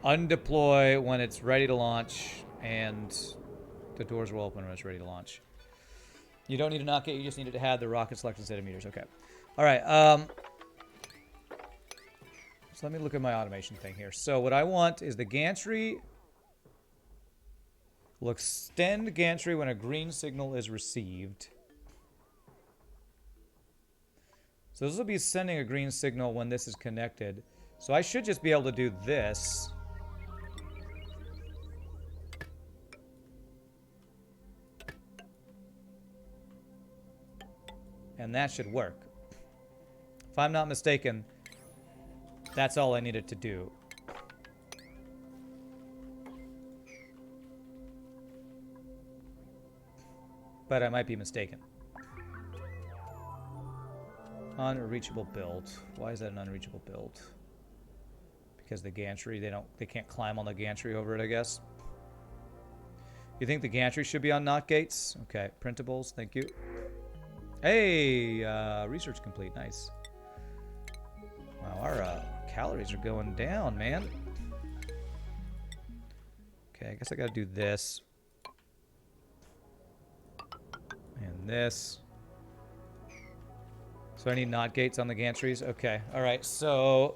undeploy when it's ready to launch, and the doors will open when it's ready to launch. You don't need to knock it, you just need it to have the rocket selected set of meters. Okay. All right. So let me look at my automation thing here. So what I want is the gantry will extend the gantry when a green signal is received. So this will be sending a green signal when this is connected. So I should just be able to do this. And that should work. If I'm not mistaken, that's all I needed to do. But I might be mistaken. Unreachable build. Why is that an unreachable build? Because the gantry, they can't climb on the gantry over it, I guess. You think the gantry should be on NOT gates? Okay, printables, thank you. Hey, research complete, nice. Wow, our calories are going down, man. Okay, I guess I gotta do this. And this. So I need NOT gates on the gantries? Okay, alright, so...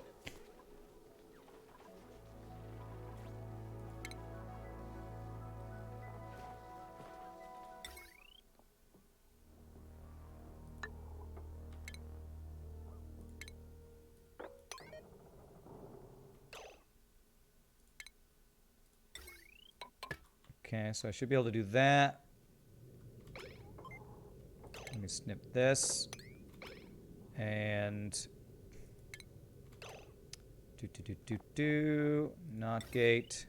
Okay, so I should be able to do that. Let me snip this. And... NOT gate.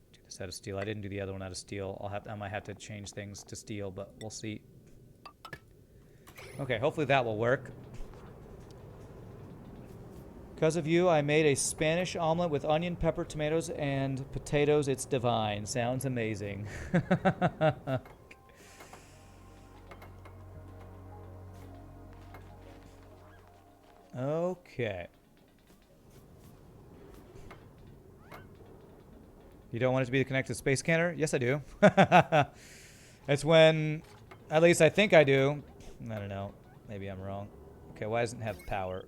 Do this out of steel. I didn't do the other one out of steel. I might have to change things to steel, but we'll see. Okay, hopefully that will work. Because of you, I made a Spanish omelet with onion, pepper, tomatoes, and potatoes. It's divine. Sounds amazing. Okay. You don't want it to be the connected space canner? Yes, I do. It's when, at least I think I do. I don't know. Maybe I'm wrong. Okay, why doesn't it have power?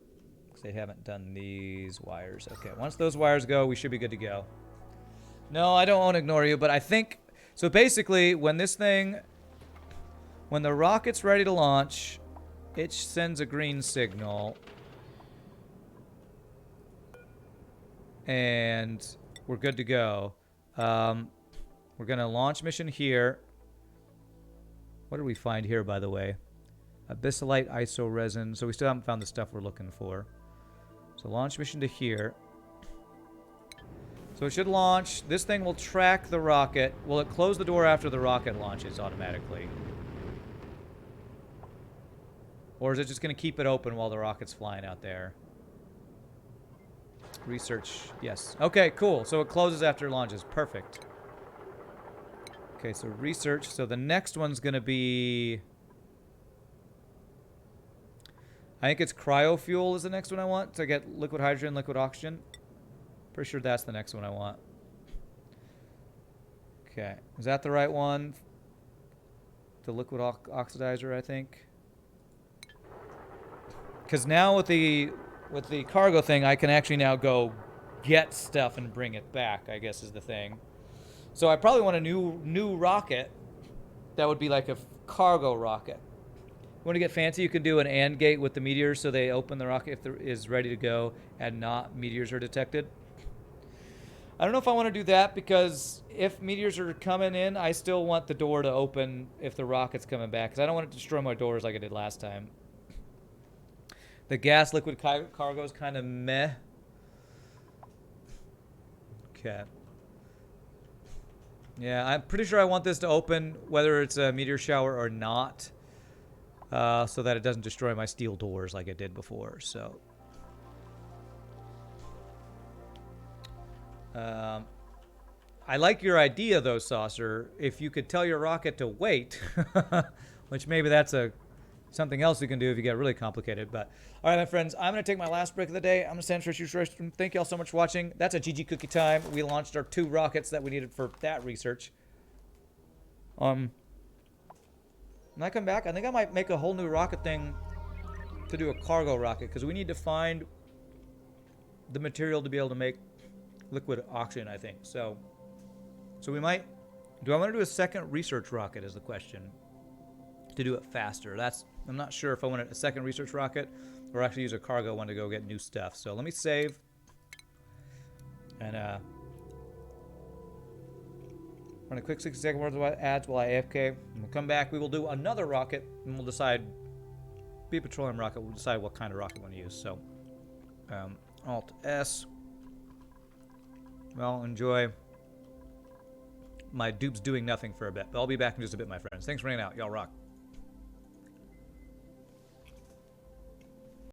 They haven't done these wires. Okay, once those wires go, we should be good to go. No, I don't want to ignore you, but I think... So basically, when this thing... When the rocket's ready to launch, it sends a green signal. And we're good to go. We're going to launch mission here. What did we find here, by the way? Abyssalite iso resin. So we still haven't found the stuff we're looking for. So launch mission to here. So it should launch. This thing will track the rocket. Will it close the door after the rocket launches automatically? Or is it just going to keep it open while the rocket's flying out there? Research. Yes. Okay, cool. So it closes after it launches. Perfect. Okay, so research. So the next one's going to be... I think it's cryofuel is the next one I want to get liquid hydrogen, liquid oxygen. Pretty sure that's the next one I want. Okay. Is that the right one? The liquid oxidizer, I think. Because now with the cargo thing, I can actually now go get stuff and bring it back, I guess is the thing. So I probably want a new rocket that would be like a cargo rocket. You want to get fancy, you can do an AND gate with the meteors so they open the rocket if it is ready to go and not meteors are detected. I don't know if I want to do that because if meteors are coming in, I still want the door to open if the rocket's coming back because I don't want it to destroy my doors like I did last time. The gas liquid cargo is kind of meh. Okay. Yeah, I'm pretty sure I want this to open whether it's a meteor shower or not. so that it doesn't destroy my steel doors like it did before. So, I like your idea though, Saucer. If you could tell your rocket to wait, which maybe that's something else you can do if you get really complicated. But all right, my friends, I'm going to take my last break of the day. I'm going to send research. Thank you all so much for watching. That's a GG cookie time. We launched our 2 rockets that we needed for that research. When I come back, I think I might make a whole new rocket thing to do a cargo rocket, because we need to find the material to be able to make liquid oxygen, I think. So we might... Do I want to do a second research rocket is the question. To do it faster. I'm not sure if I want a second research rocket or actually use a cargo one to go get new stuff. So let me save. And run a quick 60-second worth of ads while I AFK. And we'll come back. We will do another rocket, and we'll decide. Be a petroleum rocket. We'll decide what kind of rocket we want to use. So, Alt S. Well, enjoy my dupes doing nothing for a bit. But I'll be back in just a bit, my friends. Thanks for hanging out. Y'all rock.